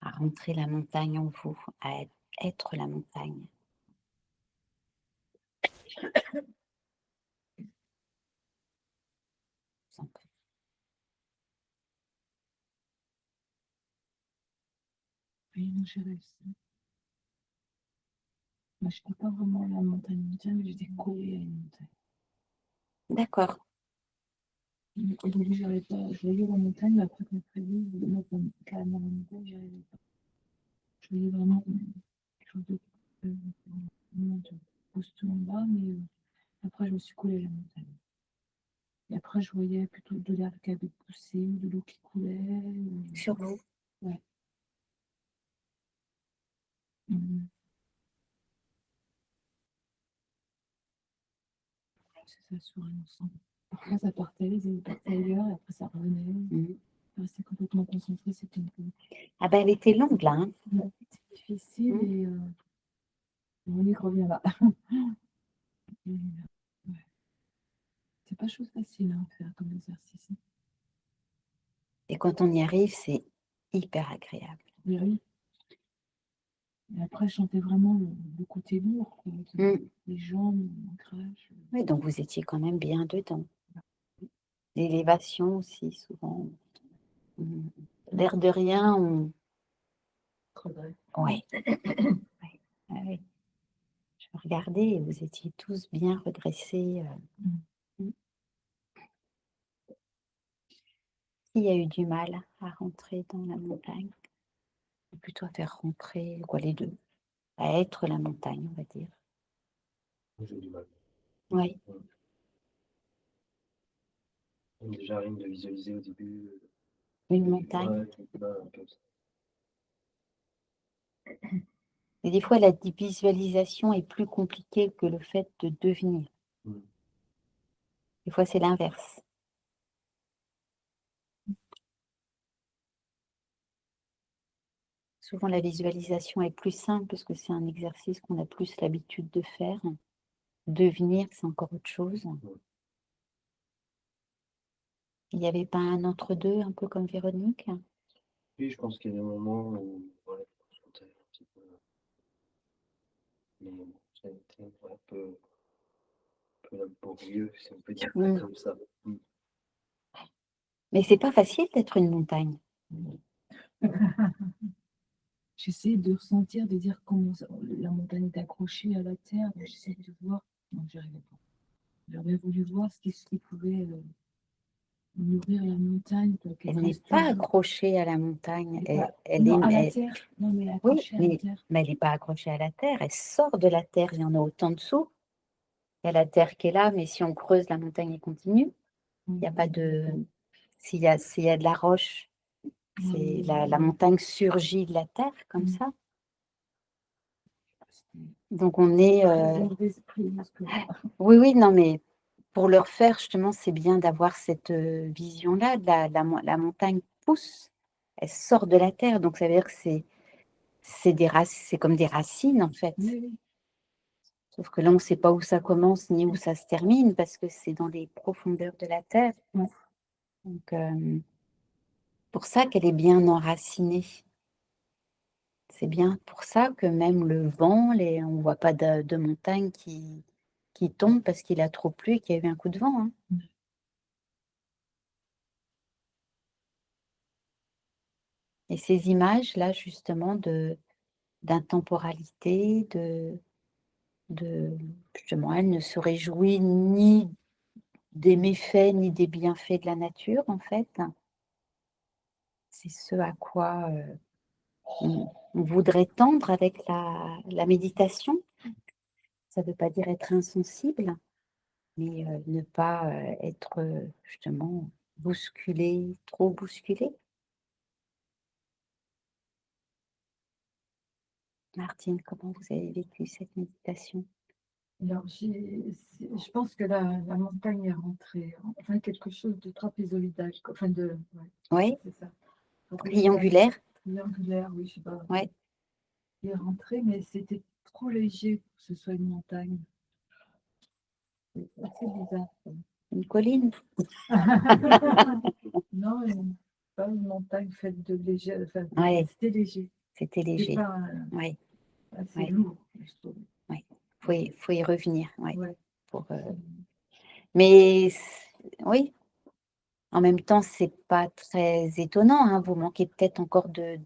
à rentrer la montagne en vous, à être la montagne. Vous en prie. Oui, non, j'ai réussi. Moi, je n'étais pas vraiment à la montagne, mais j'étais collée à une montagne. D'accord. Au début, j'arrivais pas. Je voyais la montagne, mais après, quand j'ai vu, moi, carrément la montagne, j'y arrivais pas. Je voyais vraiment quelque chose de poste en bas, mais après, je me suis collée à la montagne. Et après, je voyais plutôt de l'herbe qui avait poussé, de l'eau qui coulait. Sur vous. Ouais. Mhm. C'est ça, sur un ensemble. Parfois, ça partait, ils partaient ailleurs, et après, ça revenait. Mhm. Rester complètement concentré, c'était un peu Ah ben, elle était longue là. Hein. difficile Mhm. et on y revient là. Et, ouais. C'est pas chose facile à faire comme exercice. Et quand on y arrive, c'est hyper agréable. Mais oui. Et après, je sentais vraiment le côté lourd, quoi, Mhm. les jambes, l'ancrage. Oui, donc vous étiez quand même bien dedans. L'élévation aussi, souvent. Mhm. L'air de rien, on... Ouais. Ouais. Ah oui. Je regardais et vous étiez tous bien redressés. Mm. Qui a eu du mal à rentrer dans la montagne? Ou plutôt à faire rentrer, quoi, les deux. À être la montagne, on va dire. J'ai du mal. Oui. Déjà, rien que de visualiser au début. Une montagne. Ouais, un peu ça. Et des fois, la visualisation est plus compliquée que le fait de devenir. Mm. Des fois, c'est l'inverse. Souvent, la visualisation est plus simple parce que c'est un exercice qu'on a plus l'habitude de faire. Devenir, c'est encore autre chose. Il n'y avait pas un entre-deux, un peu comme Véronique? Oui, je pense qu'il y a des moments où voilà, je sentais un petit peu. Mais bon, ça a été un peu laborieux, si on peut dire ça Mm. comme ça. Mm. Mais c'est pas facile d'être une montagne. J'essayais de ressentir, de dire comment la montagne est accrochée à la terre. J'essayais de voir. Non, j'y arrivais pas. J'aurais voulu voir ce qui pouvait nourrir la montagne pour qu'elle Elle n'est reste pas toujours. accrochée à la montagne. Elle Non, est, à la elle- terre. Non, mais Oui, accrochée à la terre. mais elle n'est pas accrochée à la terre. Elle sort de la terre. Il y en a autant dessous. Il y a la terre qui est là, mais si on creuse, la montagne est continue. Il n'y a pas de... S'il y a de la roche, c'est la montagne surgit de la terre, comme Mm. ça. Donc on est... Oui, non, mais pour le refaire, justement, c'est bien d'avoir cette vision-là. La montagne pousse, elle sort de la terre. Donc ça veut dire que c'est comme des racines, en fait. Oui. Sauf que là, on ne sait pas où ça commence ni où ça se termine parce que c'est dans les profondeurs de la terre. Ouais. Donc, pour ça qu'elle est bien enracinée. C'est bien pour ça que même le vent, on ne voit pas de montagne qui tombe parce qu'il a trop plu et qu'il y a eu un coup de vent. Hein. Et ces images-là, justement, d'intemporalité, justement, elle ne se réjouit ni des méfaits ni des bienfaits de la nature, en fait. C'est ce à quoi on voudrait tendre avec la méditation. Ça ne veut pas dire être insensible, mais ne pas être justement bousculé, trop bousculé. Martine, comment vous avez vécu cette méditation? Alors, je pense que la montagne est rentrée, enfin quelque chose de trapézoïdal, enfin Oui, c'est ça. triangulaire? Triangulaire, oui, je sais pas. Ouais. Il est rentré, mais c'était trop léger pour que ce soit une montagne. C'est assez bizarre. Une colline? Non, pas une montagne faite de léger, enfin, Ouais. c'était léger. C'était C'est léger. pas Oui, assez Ouais. lourd, je trouve. faut y revenir. Ouais, Ouais. pour, mais oui, en même temps, c'est pas très étonnant. Hein, vous manquez peut-être encore de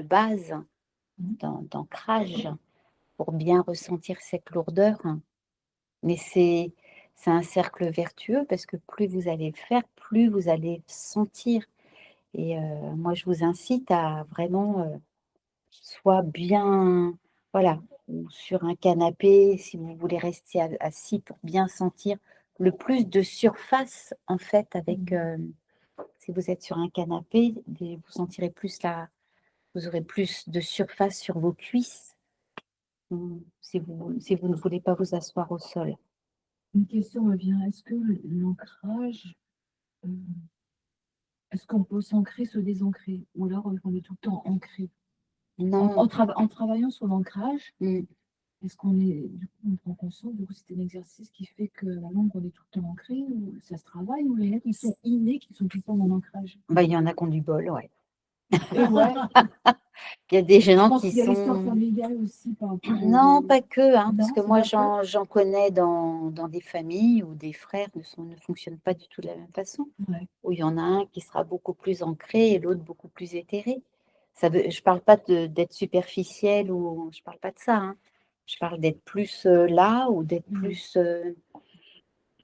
base, d'ancrage pour bien ressentir cette lourdeur. Mais c'est un cercle vertueux parce que plus vous allez le faire, plus vous allez sentir. Et moi, je vous incite à vraiment soit bien, voilà, ou sur un canapé, si vous voulez rester assis pour bien sentir le plus de surface, en fait, avec, si vous êtes sur un canapé, vous sentirez plus vous aurez plus de surface sur vos cuisses, si vous ne voulez pas vous asseoir au sol. Une question me vient, est-ce que l'ancrage, euh, est-ce qu'on peut s'ancrer, se désancrer? Ou alors on est tout le temps ancré? Non, En travaillant sur l'ancrage, mm, est-ce qu'on est, du coup, on prend conscience, du coup, c'est un exercice qui fait que la langue, on est tout le temps ancré, ou ça se travaille, ou il y en a qui sont innés, qui sont tout le temps dans l'ancrage? bah, il y en a qui ont du bol, ouais. Et ouais, Il y a des je gens pense qui qu'il y a l'histoire sont... familiale aussi par rapport Non, pas que, hein, parce Non, que c'est moi, pas ça? j'en connais dans des familles où des frères ne fonctionnent pas du tout de la même façon, Ouais. où il y en a un qui sera beaucoup plus ancré et l'autre beaucoup plus éthéré. Je parle pas d'être superficiel ou je parle pas de ça, hein. Je parle d'être plus là ou d'être plus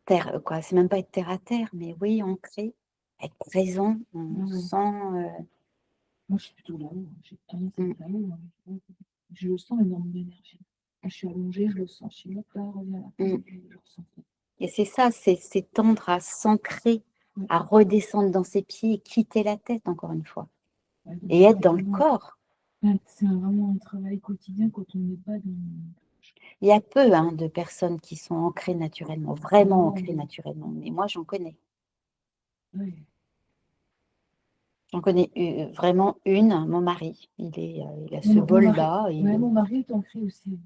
terre, quoi. C'est même pas être terre à terre, mais oui, ancré, être présent. On Ouais. sent. Moi, je suis plutôt là-haut, hein. J'ai tendance à Mm. être là-haut, hein. Je le sens énormément d'énergie. Quand je suis allongée, je le sens. Je suis là, reviens là, je le ressens. Et c'est ça, c'est tendre à s'ancrer, Ouais. à redescendre dans ses pieds et quitter la tête, encore une fois, Ouais, donc et ça, être c'est dans le vraiment, corps. c'est vraiment un travail quotidien quand on n'est pas dans. Il y a peu de personnes qui sont ancrées naturellement, vraiment Non, ancrées naturellement, mais moi j'en connais. ouais. J'en connais vraiment une, mon mari. Il a ce Mon mari, bol-là, ouais, mon mari est ancré aussi.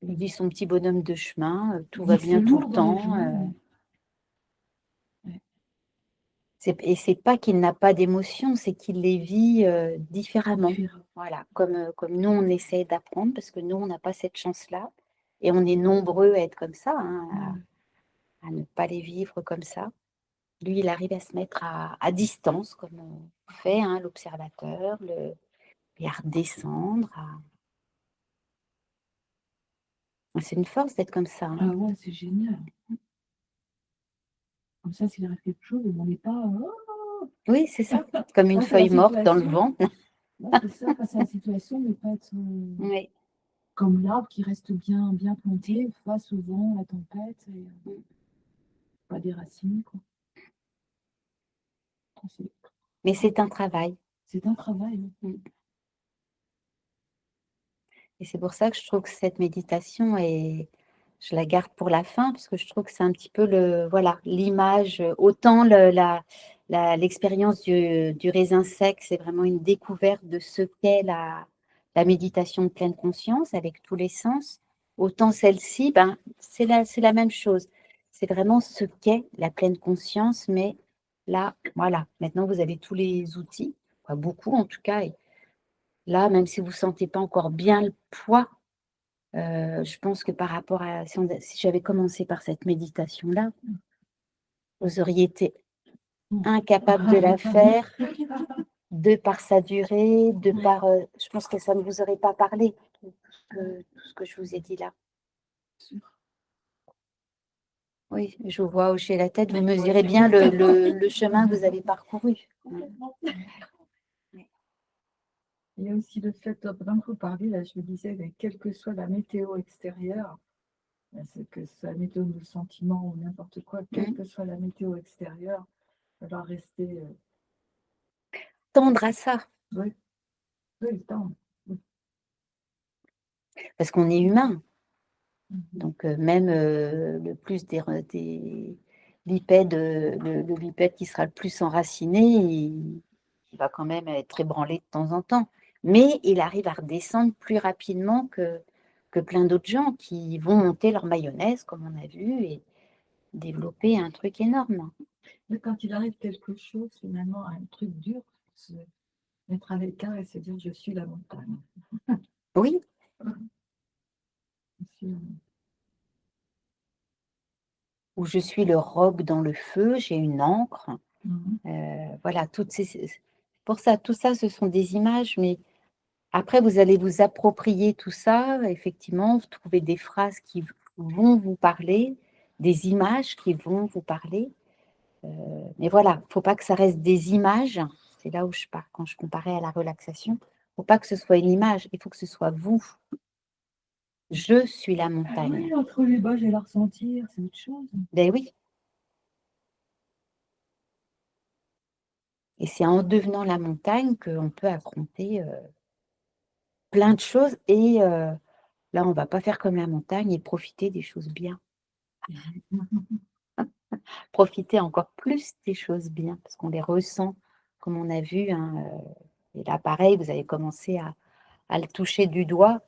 il vit son petit bonhomme de chemin, tout Il va dit que c'est bien tout le lourd dans les temps. jambes. Ouais. Et c'est pas qu'il n'a pas d'émotions, c'est qu'il les vit différemment. Différent. Voilà, comme nous, on essaie d'apprendre, parce que nous, on n'a pas cette chance-là. Et on est nombreux à être comme ça, hein, à ne pas les vivre comme ça. Lui, il arrive à se mettre à distance, comme on fait, hein, l'observateur, et à redescendre. C'est une force d'être comme ça. Hein. Ah ouais, c'est génial. Comme ça, s'il arrive quelque chose, on n'est pas. Oh, Oui, c'est ça, comme une face à la feuille morte dans le situation. vent. Ouais, c'est ça, face à la situation, mais pas être Oui. comme l'arbre qui reste bien, bien planté face au vent, la tempête, et pas déraciner, quoi. C'est Mais c'est un travail. c'est un travail. Mm. Et c'est pour ça que je trouve que cette méditation je la garde pour la fin, parce que je trouve que c'est un petit peu voilà, l'image, autant l'expérience du raisin sec, c'est vraiment une découverte de ce qu'est la méditation de pleine conscience avec tous les sens, autant celle-ci, ben, c'est la même chose. C'est vraiment ce qu'est la pleine conscience, mais là, voilà, maintenant vous avez tous les outils, pas beaucoup en tout cas, et là, même si vous ne sentez pas encore bien le poids, je pense que par rapport à si j'avais commencé par cette méditation-là, vous auriez été incapable de la faire, de par sa durée, je pense que ça ne vous aurait pas parlé, tout ce que je vous ai dit là. Oui, je vous vois hocher la tête, vous mesurez bien le chemin que vous avez parcouru. Il y a aussi le fait, pendant que vous parlez, là, je me disais, mais quelle que soit la météo extérieure, c'est que ce soit la météo de sentiment ou n'importe quoi, quelle que soit la météo extérieure, elle va rester. Tendre à ça. Oui, oui, le temps. Parce qu'on est humain. Mhm. Donc, même le plus des bipèdes, le bipède qui sera le plus enraciné, il va quand même être ébranlé de temps en temps. Mais il arrive à redescendre plus rapidement que plein d'autres gens qui vont monter leur mayonnaise, comme on a vu, et développer un truc énorme. Mais quand il arrive quelque chose, finalement, un truc dur, se mettre à l'écart et se dire je suis la montagne. Oui, Je suis la où je suis le roc dans le feu, j'ai une encre. montagne. Voilà, pour ça, tout ça, ce sont des images, mais après, vous allez vous approprier tout ça, effectivement, vous trouvez des phrases qui vont vous parler, des images qui vont vous parler. Mais voilà, il ne faut pas que ça reste des images. C'est là où je pars quand je comparais à la relaxation. Il ne faut pas que ce soit une image, il faut que ce soit vous. Je suis la Ah montagne. oui, entre les bas, j'ai la ressentir, c'est autre chose. Ben oui. Et c'est en devenant la montagne qu'on peut affronter plein de choses. Et là, on ne va pas faire comme la montagne et profiter des choses bien. Profiter encore plus des choses bien, parce qu'on les ressent, comme on a vu. Hein, et là, pareil, vous avez commencé à le toucher du doigt.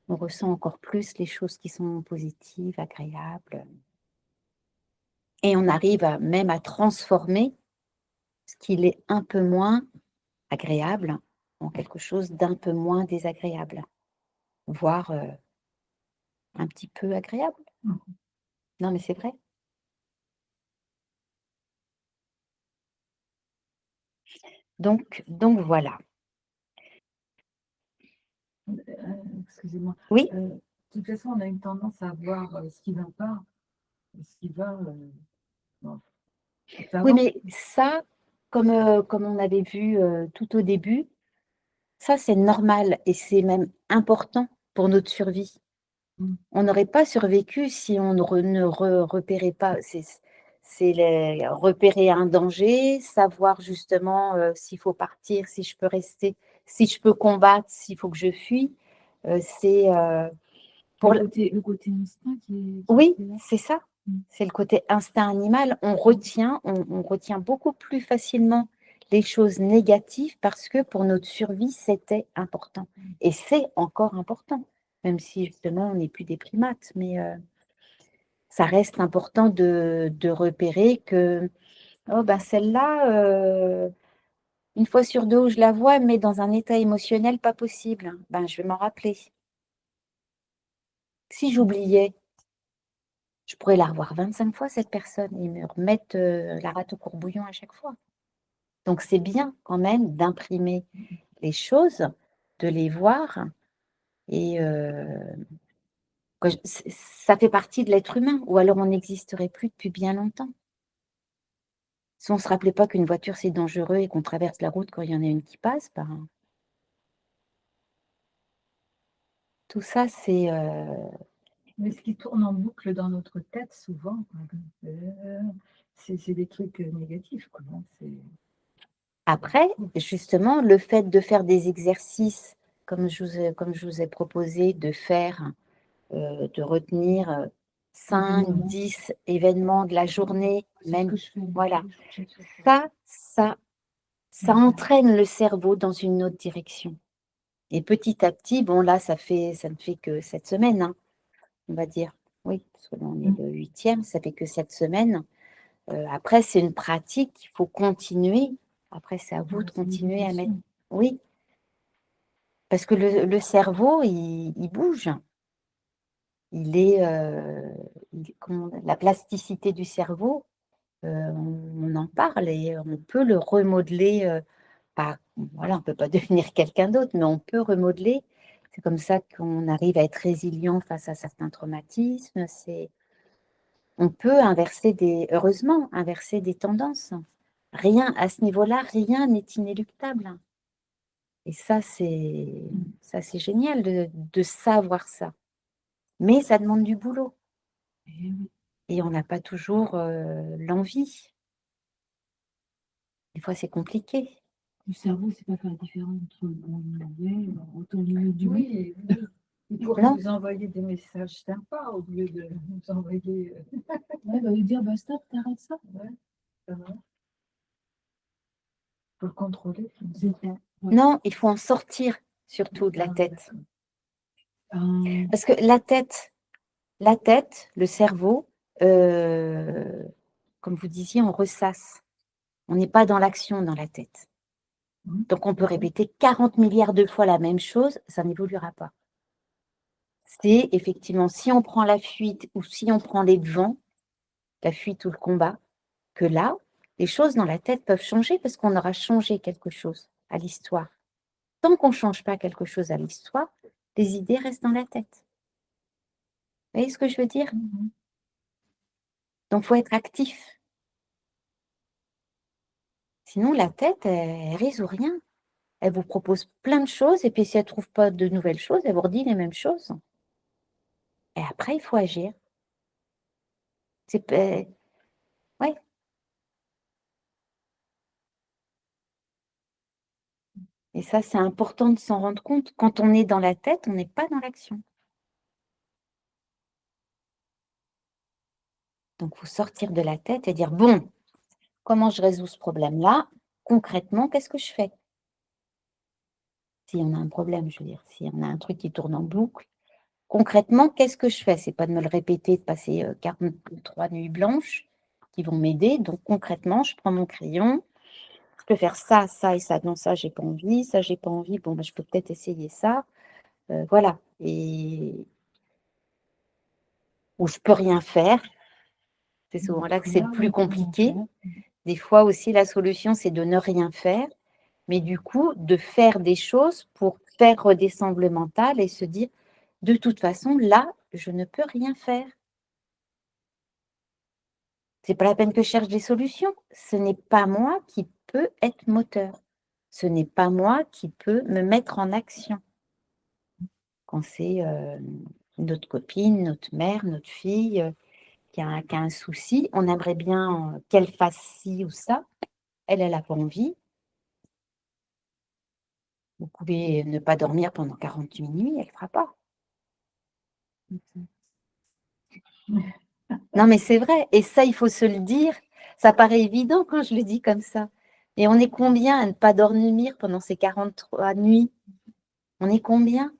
On ressent encore plus les choses qui sont positives, agréables. Et on arrive même à transformer ce qui est un peu moins agréable en quelque chose d'un peu moins désagréable, voire un petit peu agréable. Non, mais c'est vrai. Donc voilà. Excusez-moi. Oui, De toute façon, on a une tendance à voir ce qui ne va pas, ce qui va. Bon. oui, Avant, mais ça, comme on avait vu tout au début, ça c'est normal et c'est même important pour notre survie. On n'aurait pas survécu si on ne repérait pas. Repérer un danger, savoir justement s'il faut partir, si je peux rester, si je peux combattre, s'il faut que je fuis. C'est pour le côté instinct oui, est là. c'est ça. Mm. C'est le côté instinct animal. On retient beaucoup plus facilement les choses négatives parce que pour notre survie, c'était important. Et c'est encore important, même si justement on n'est plus des primates. Mais ça reste important de repérer que oh, ben celle-là, une fois sur deux où je la vois, mais dans un état émotionnel pas possible. Ben, je vais m'en rappeler. Si j'oubliais, je pourrais la revoir 25 fois, cette personne, et me remettre la rate au courbouillon à chaque fois. Donc, c'est bien quand même d'imprimer les choses, de les voir, et ça fait partie de l'être humain, ou alors on n'existerait plus depuis bien longtemps. Si on ne se rappelait pas qu'une voiture, c'est dangereux et qu'on traverse la route quand il y en a une qui passe, ben, tout ça, c'est... Mais ce qui tourne en boucle dans notre tête, souvent, c'est des trucs négatifs, quoi, hein. Après, justement, le fait de faire des exercices, comme je vous ai proposé de faire, de retenir 5, 10 événements de la journée, C'est ce même, que je fais. voilà, Je fais ça. ça entraîne le cerveau dans une autre direction. Et petit à petit, bon là, ça ne fait que 7 semaines, hein, on va dire. Oui, parce que là, on est le 8e, ça fait que 7 semaines. Après, c'est une pratique, il faut continuer. Après, c'est à vous de C'est une continuer à mettre... éducation. Oui, parce que le cerveau, il bouge. Il est, la plasticité du cerveau, on en parle et on peut le remodeler. Voilà, on ne peut pas devenir quelqu'un d'autre, mais on peut remodeler. C'est comme ça qu'on arrive à être résilient face à certains traumatismes. On peut heureusement, inverser des tendances. Rien à ce niveau-là, rien n'est inéluctable. Et ça, c'est génial de savoir ça. Mais ça demande du boulot. Et on n'a pas toujours l'envie. Des fois, c'est compliqué. Le cerveau, c'est pas faire la différence entre le bon et le mauvais, autant le du oui. Oui, oui. Il pourrait Non. nous envoyer des messages sympas au lieu de nous envoyer. Ouais, lui dire, bah stop, t'arrêtes ça. Ouais, ça va. Faut le contrôler. C'est ça. Ouais. Non, il faut en sortir surtout de la tête. Euh, Parce que la tête, le cerveau, comme vous disiez, on ressasse. On n'est pas dans l'action dans la tête. Donc, on peut répéter 40 milliards de fois la même chose, ça n'évoluera pas. C'est effectivement, si on prend la fuite ou si on prend les devants, la fuite ou le combat, que là, les choses dans la tête peuvent changer parce qu'on aura changé quelque chose à l'histoire. Tant qu'on ne change pas quelque chose à l'histoire, les idées restent dans la tête. Vous voyez ce que je veux dire? Donc, il faut être actif. Sinon, la tête, elle ne résout rien. Elle vous propose plein de choses et puis si elle ne trouve pas de nouvelles choses, elle vous redit les mêmes choses. Et après, il faut agir. C'est ouais. Et ça, c'est important de s'en rendre compte. Quand on est dans la tête, on n'est pas dans l'action. Donc, il faut sortir de la tête et dire, bon, comment je résous ce problème-là? Concrètement, qu'est-ce que je fais? Si on a un problème, je veux dire, si on a un truc qui tourne en boucle, concrètement, qu'est-ce que je fais? C'est pas de me le répéter, de passer 43 nuits blanches qui vont m'aider. Donc, concrètement, je prends mon crayon, je peux faire ça, ça et ça. Non, ça, j'ai pas envie. Ça, j'ai pas envie. Bon, ben, je peux peut-être essayer ça. Voilà. Ou je peux rien faire. C'est souvent là que c'est le plus compliqué. Des fois aussi, la solution, c'est de ne rien faire. Mais du coup, de faire des choses pour faire redescendre le mental et se dire, de toute façon, là, je ne peux rien faire. C'est pas la peine que je cherche des solutions. Ce n'est pas moi qui peux être moteur. Ce n'est pas moi qui peux me mettre en action. Quand c'est notre copine, notre mère, notre fille qui a un souci, on aimerait bien qu'elle fasse ci ou ça. Elle n'a pas envie. Vous pouvez ne pas dormir pendant 48 nuits, elle ne le fera pas. Non, mais c'est vrai. Et ça, il faut se le dire. Ça paraît évident quand je le dis comme ça. Et on est combien à ne pas dormir pendant ces 43 nuits? On est combien?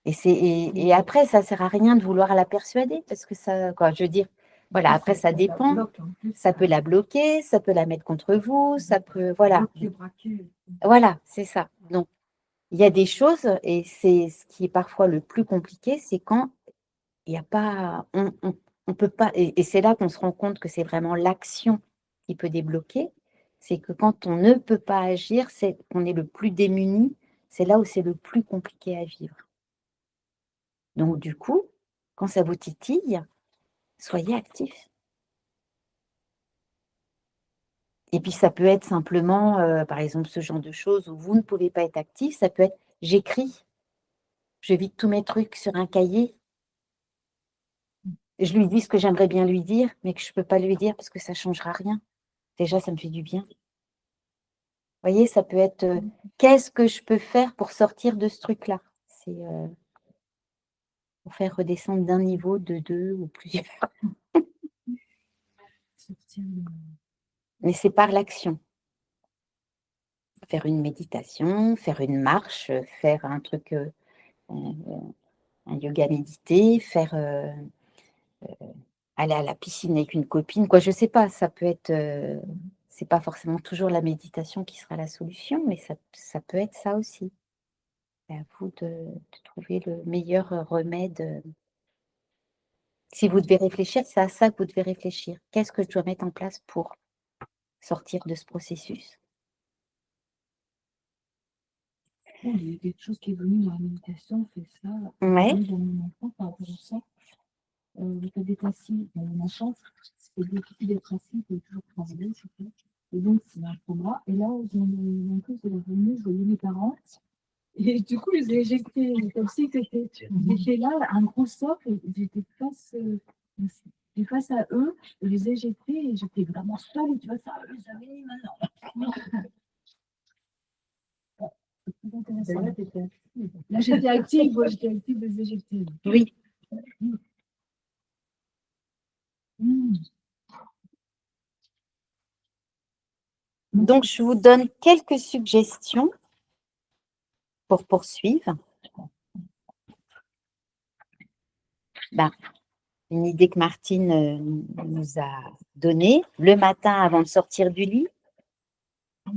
Et après, ça ne sert à rien de vouloir la persuader parce que ça, quoi, je veux dire, voilà, après, ça dépend. Ça peut la bloquer, ça peut la mettre contre vous, ça peut, voilà. Voilà, c'est ça. Donc, il y a des choses, et c'est ce qui est parfois le plus compliqué, c'est quand il n'y a pas, on peut pas, et c'est là qu'on se rend compte que c'est vraiment l'action qui peut débloquer, c'est que quand on ne peut pas agir, c'est qu'on est le plus démuni, c'est là où c'est le plus compliqué à vivre. Donc, du coup, quand ça vous titille, soyez actif. Et puis, ça peut être simplement, par exemple, ce genre de choses où vous ne pouvez pas être actif, ça peut être j'écris, je vide tous mes trucs sur un cahier, je lui dis ce que j'aimerais bien lui dire, mais que je ne peux pas lui dire parce que ça ne changera rien. Déjà, ça me fait du bien. Vous voyez, ça peut être qu'est-ce que je peux faire pour sortir de ce truc-là? C'est pour faire redescendre d'un niveau, de deux ou plusieurs. Mais c'est par l'action. Faire une méditation, faire une marche, faire un truc, un yoga médité, faire aller à la piscine avec une copine, quoi, je sais pas, ça peut être, c'est pas forcément toujours la méditation qui sera la solution, mais ça peut être ça aussi. C'est à vous de trouver le meilleur remède. Si vous devez réfléchir, c'est à ça que vous devez réfléchir. Qu'est-ce que je dois mettre en place pour sortir de ce processus? Il y a quelque chose qui est venu dans la méditation, on fait ça. Ouais. Dans mon enfant, par rapport à ça. Le fait d'être assis, on a chance, c'est difficile d'être assis, il faut toujours travailler, je sais. Et donc, c'est un combat. Et là, en plus, de la journée, je voyais mes parents. Et du coup, je les ai éjectés comme si j'étais là, un gros socle, et j'étais face. Et face à eux, je les ai jetés et j'étais vraiment seule, et tu vois, ça les avait mis maintenant. C'est plus intéressant. Là, t'étais active. Là, j'étais active, ouais, j'étais active de les éjecter. Oui. Mmh. Donc, je vous donne quelques suggestions pour poursuivre. Une idée que Martine nous a donnée. Le matin, avant de sortir du lit,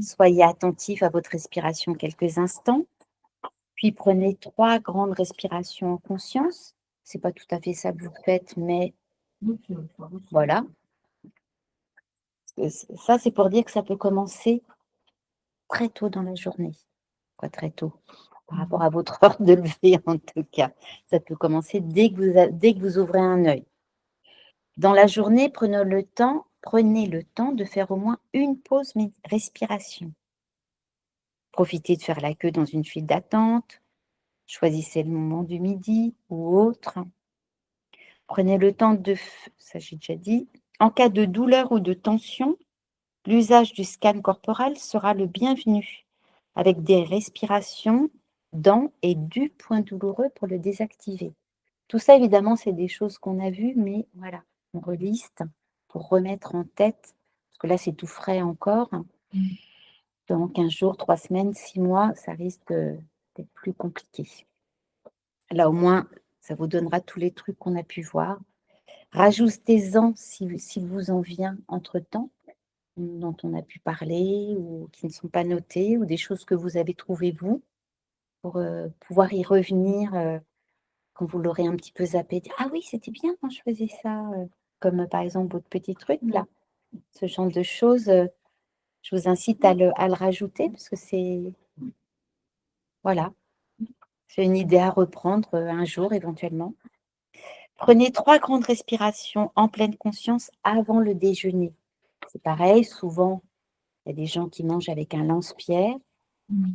soyez attentif à votre respiration quelques instants. Puis prenez 3 grandes respirations en conscience. Ce n'est pas tout à fait ça que vous faites, mais voilà. Ça, c'est pour dire que ça peut commencer très tôt dans la journée. Quoi, très tôt? Par rapport à votre heure de lever, en tout cas. Ça peut commencer dès que vous ouvrez un œil. Dans la journée, prenez le temps de faire au moins une pause respiration. Profitez de faire la queue dans une file d'attente. Choisissez le moment du midi ou autre. Prenez le temps ça j'ai déjà dit, en cas de douleur ou de tension, l'usage du scan corporel sera le bienvenu, avec des respirations dans et du point douloureux pour le désactiver. Tout ça, évidemment, c'est des choses qu'on a vues, mais voilà, on reliste pour remettre en tête, parce que là, c'est tout frais encore. Dans 15 jours, 3 semaines, 6 mois, ça risque d'être plus compliqué. Là, au moins, ça vous donnera tous les trucs qu'on a pu voir. Rajoutez-en s'il vous en vient entre-temps, dont on a pu parler ou qui ne sont pas notés, ou des choses que vous avez trouvées vous, pour pouvoir y revenir quand vous l'aurez un petit peu zappé. Dire, ah oui, c'était bien quand je faisais ça, comme par exemple votre petit truc là. Ce genre de choses, je vous incite à le rajouter parce que voilà, c'est une idée à reprendre un jour éventuellement. Prenez 3 grandes respirations en pleine conscience avant le déjeuner. C'est pareil, souvent, il y a des gens qui mangent avec un lance-pierre.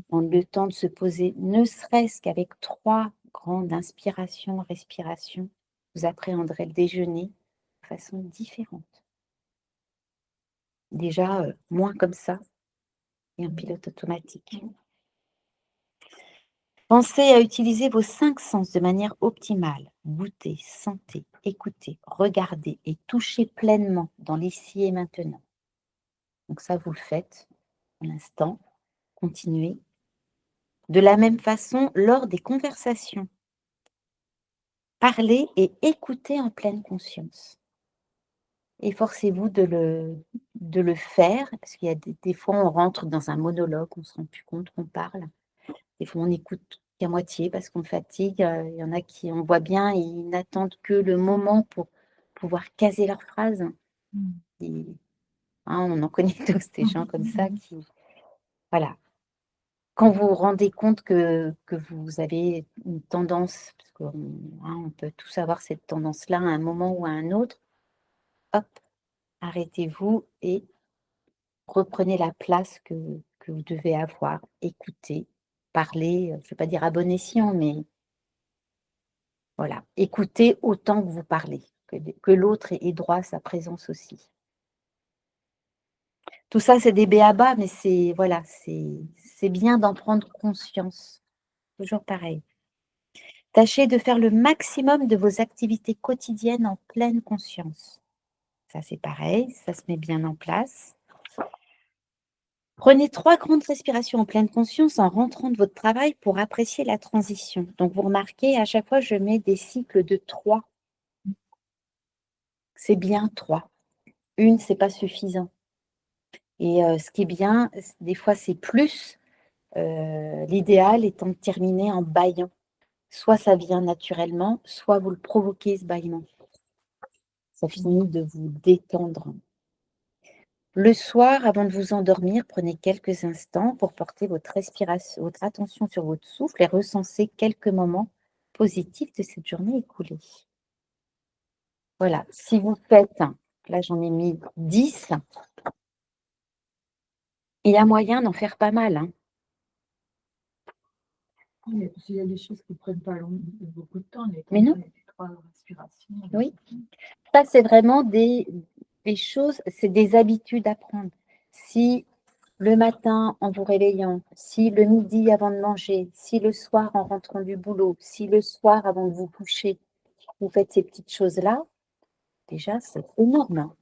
Prendre le temps de se poser, ne serait-ce qu'avec 3 grandes inspirations, respirations, vous appréhenderez le déjeuner de façon différente. Déjà, moins comme ça, et un pilote automatique. Pensez à utiliser vos 5 sens de manière optimale. Goûter, sentir, écouter, regarder et toucher pleinement dans l'ici et maintenant. Donc ça, vous le faites pour l'instant. Continuez. De la même façon, lors des conversations, parlez et écoutez en pleine conscience. Efforcez-vous de le faire, parce qu'il y a des fois, on rentre dans un monologue, on ne se rend plus compte qu'on parle. Des fois, on n'écoute qu'à moitié parce qu'on fatigue. Il y en a qui, on voit bien, ils n'attendent que le moment pour pouvoir caser leurs phrases. Et, on en connaît tous des gens comme ça qui... Voilà. Quand vous vous rendez compte que vous avez une tendance, parce qu'on peut tous avoir cette tendance-là à un moment ou à un autre, hop, arrêtez-vous et reprenez la place que vous devez avoir. Écoutez, parlez, je ne vais pas dire à bon escient, mais voilà, écoutez autant que vous parlez, que l'autre ait droit à sa présence aussi. Tout ça, c'est des b.a.-ba, mais voilà, c'est bien d'en prendre conscience. Toujours pareil. Tâchez de faire le maximum de vos activités quotidiennes en pleine conscience. Ça, c'est pareil, ça se met bien en place. Prenez 3 grandes respirations en pleine conscience en rentrant de votre travail pour apprécier la transition. Donc, vous remarquez, à chaque fois, je mets des cycles de 3. C'est bien 3. Une, ce n'est pas suffisant. Et ce qui est bien, des fois, c'est plus. L'idéal étant de terminer en bâillant. Soit ça vient naturellement, soit vous le provoquez, ce bâillement. Ça finit de vous détendre. Le soir, avant de vous endormir, prenez quelques instants pour porter votre attention sur votre souffle et recenser quelques moments positifs de cette journée écoulée. Voilà, si vous faites, là j'en ai mis 10, il y a moyen d'en faire pas mal. Mais s'il y a des choses qui ne prennent pas beaucoup de temps. Mais non, 3 respirations. Oui. Ça, c'est vraiment des choses, c'est des habitudes à prendre. Si le matin, en vous réveillant, si le midi avant de manger, si le soir en rentrant du boulot, si le soir avant de vous coucher, vous faites ces petites choses-là, déjà, c'est énorme, hein.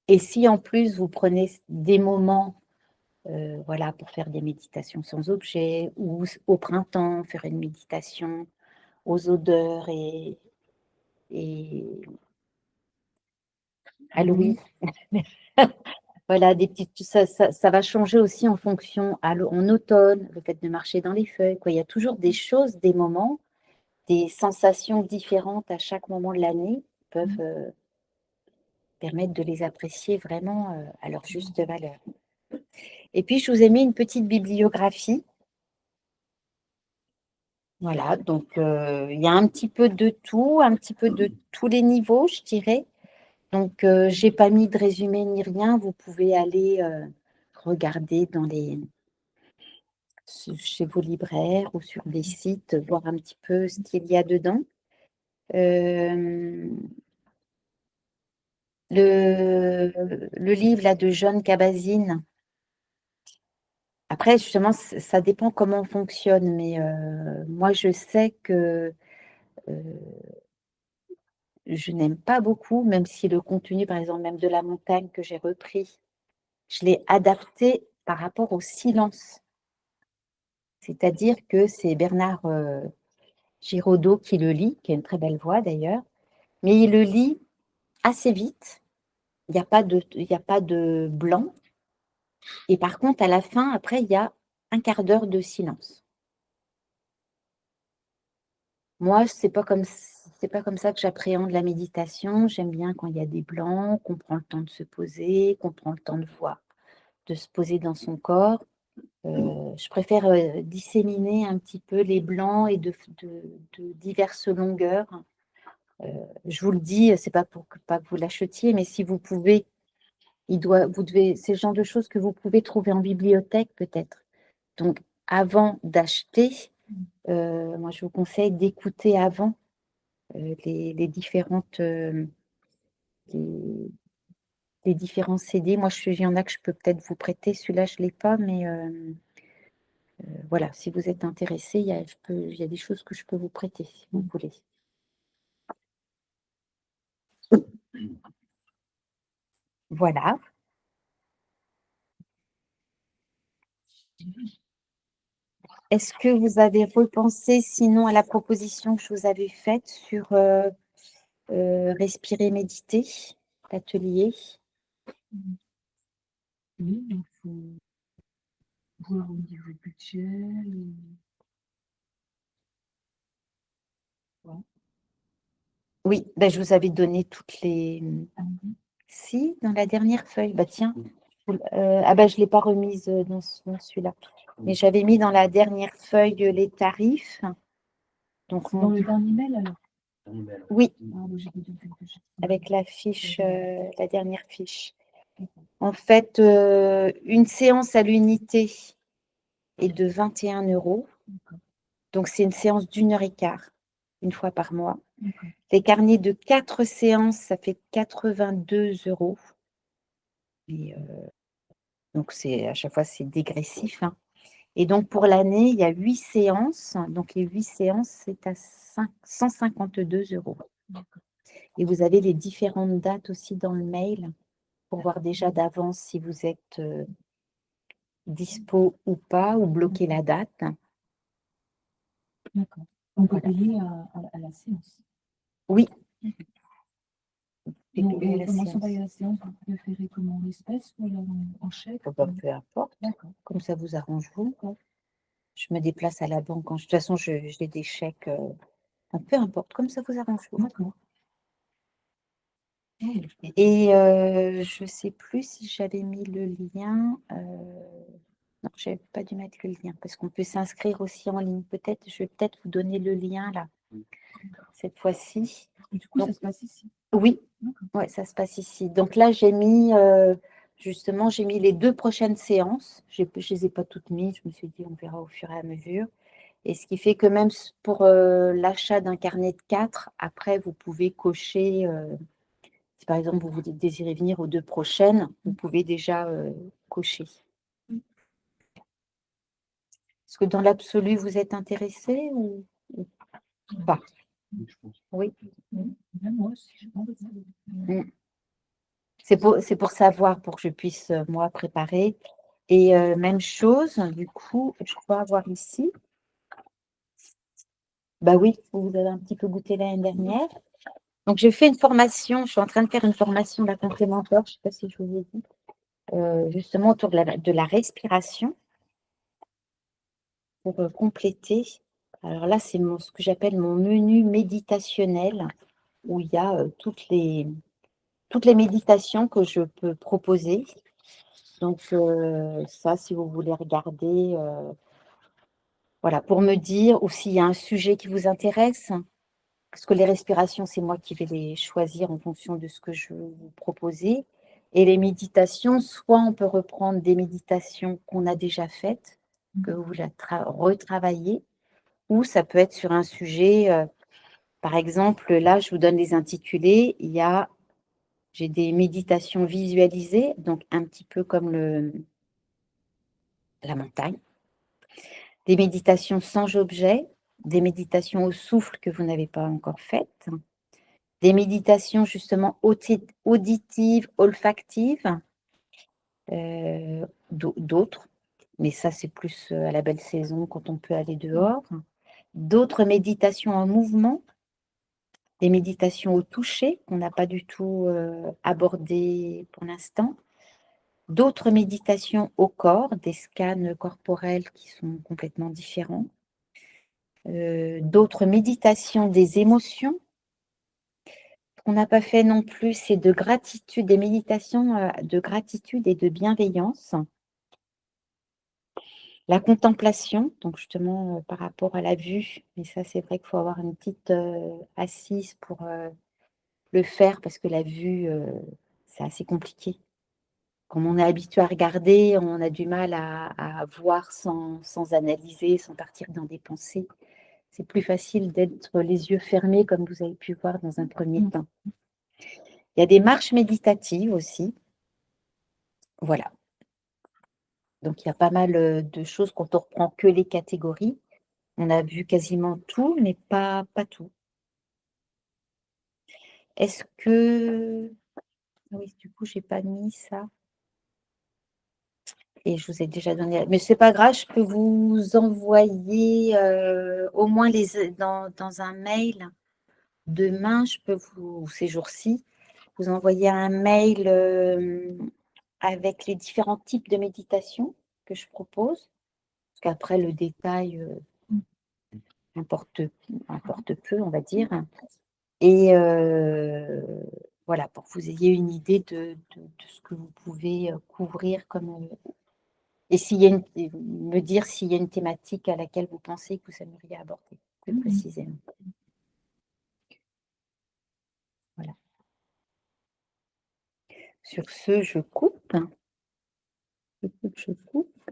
Et si en plus, vous prenez des moments voilà, pour faire des méditations sans objet, ou au printemps, faire une méditation aux odeurs et à l'ouïe. Voilà, des petites, ça va changer aussi en fonction, en automne, le fait de marcher dans les feuilles, quoi. Il y a toujours des choses, des moments, des sensations différentes à chaque moment de l'année qui peuvent permettre de les apprécier vraiment à leur juste valeur. Et puis, je vous ai mis une petite bibliographie. Voilà, donc il y a un petit peu de tout, un petit peu de tous les niveaux, je dirais. Donc, je n'ai pas mis de résumé ni rien. Vous pouvez aller regarder chez vos libraires ou sur des sites, voir un petit peu ce qu'il y a dedans. Le livre là, de John Kabat-Zinn, après, justement, ça dépend comment on fonctionne, mais moi, je sais que je n'aime pas beaucoup, même si le contenu, par exemple, même de La Montagne que j'ai repris, je l'ai adapté par rapport au silence. C'est-à-dire que c'est Bernard Giraudot qui le lit, qui a une très belle voix d'ailleurs, mais il le lit assez vite. Il n'y a pas de blanc. Et par contre, à la fin, après, il y a un quart d'heure de silence. Moi, c'est pas comme ça que j'appréhende la méditation. J'aime bien quand il y a des blancs, qu'on prend le temps de se poser, qu'on prend le temps de voir, de se poser dans son corps. Je préfère disséminer un petit peu les blancs et de diverses longueurs. Je vous le dis, c'est pas pour pas que vous l'achetiez, mais si vous pouvez, c'est le genre de choses que vous pouvez trouver en bibliothèque peut-être. Donc, avant d'acheter, moi je vous conseille d'écouter avant les différents CD. Moi, il y en a que je peux peut-être vous prêter. Celui-là, je ne l'ai pas, mais voilà, si vous êtes intéressé, il y a des choses que je peux vous prêter si vous voulez. Voilà. Est-ce que vous avez repensé sinon à la proposition que je vous avais faite sur respirer, méditer, l'atelier? Oui, il faut voir au niveau budget. Ouais. Oui, ben, je vous avais donné toutes les... Si, dans la dernière feuille. Bah tiens, ah ben, je ne l'ai pas remise dans celui-là. Mais j'avais mis dans la dernière feuille les tarifs. Donc, Dans le dernier mail alors? Oui, Ah, j'ai pas dit quelque chose. avec la fiche, la dernière fiche. En fait, une séance à l'unité est de 21 €. Donc, c'est une séance d'1h15, une fois par mois. Les carnets de 4 séances, ça fait 82 €. Et, donc, à chaque fois, c'est dégressif, hein. Et donc, pour l'année, il y a 8 séances. Donc, les 8 séances, c'est à 152 €. Et vous avez les différentes dates aussi dans le mail pour voir déjà d'avance si vous êtes dispo ou pas, ou bloquer la date. D'accord. On peut Voilà. payer à la séance. Oui. Donc, et comment sont payées la séance? Vous préférez comment, en espèces ou en chèque? Peu importe. D'accord. Comme ça vous arrange vous. Je me déplace à la banque. De toute façon, j'ai des chèques. Peu importe, comme ça vous arrange vous. D'accord. Et je ne sais plus si j'avais mis le lien. Non, je n'avais pas dû mettre le lien parce qu'on peut s'inscrire aussi en ligne. Je vais peut-être vous donner le lien là, cette fois-ci. Du coup, ça se passe ici? Oui, ouais, ça se passe ici. Donc là, j'ai mis, justement, les 2 prochaines séances. Je ne les ai pas toutes mises. Je me suis dit, on verra au fur et à mesure. Et ce qui fait que même pour l'achat d'un carnet de 4, après, vous pouvez cocher, si par exemple vous désirez venir aux 2 prochaines, vous pouvez déjà cocher. Est-ce que dans l'absolu, vous êtes intéressé ou pas? Oui. Même moi aussi, je pense. C'est pour savoir, pour que je puisse, moi, préparer. Et même chose, du coup, je crois avoir ici. Bah oui, vous avez un petit peu goûté l'année dernière. Donc, j'ai fait une formation, je suis en train de faire une formation là, complémentaire, je ne sais pas si je vous ai dit, justement autour de la respiration pour compléter. Alors là, c'est ce que j'appelle mon menu méditationnel où il y a toutes les méditations que je peux proposer. Donc, ça, si vous voulez regarder, voilà, pour me dire, ou s'il y a un sujet qui vous intéresse, parce que les respirations, c'est moi qui vais les choisir en fonction de ce que je veux vous proposer. Et les méditations, soit on peut reprendre des méditations qu'on a déjà faites, que vous voulez retravailler, ou ça peut être sur un sujet, par exemple, là, je vous donne les intitulés, j'ai des méditations visualisées, donc un petit peu comme la montagne, des méditations sans objet, des méditations au souffle que vous n'avez pas encore faites, des méditations justement auditives, olfactives, d'autres, mais ça c'est plus à la belle saison quand on peut aller dehors, d'autres méditations en mouvement, des méditations au toucher qu'on n'a pas du tout abordées pour l'instant, d'autres méditations au corps, des scans corporels qui sont complètement différents, d'autres méditations des émotions. Ce qu'on n'a pas fait non plus, c'est de gratitude, des méditations de gratitude et de bienveillance. La contemplation, donc justement par rapport à la vue, mais ça c'est vrai qu'il faut avoir une petite assise pour le faire parce que la vue, c'est assez compliqué. Comme on est habitué à regarder, on a du mal à voir sans analyser, sans partir dans des pensées. C'est plus facile d'être les yeux fermés comme vous avez pu voir dans un premier temps. Il y a des marches méditatives aussi. Voilà. Donc, il y a pas mal de choses quand on reprend que les catégories. On a vu quasiment tout, mais pas tout. Est-ce que... Oui, du coup, je n'ai pas mis ça. Et je vous ai déjà donné... Mais ce n'est pas grave, je peux vous envoyer au moins dans un mail. Demain, je peux vous, ces jours-ci, vous envoyer un mail avec les différents types de méditation que je propose. Parce qu'après, le détail importe peu, on va dire. Et voilà, pour que vous ayez une idée de ce que vous pouvez couvrir comme... et me dire s'il y a une thématique à laquelle vous pensez que vous aimeriez aborder plus précisément. Voilà. Sur ce, je coupe. Je coupe.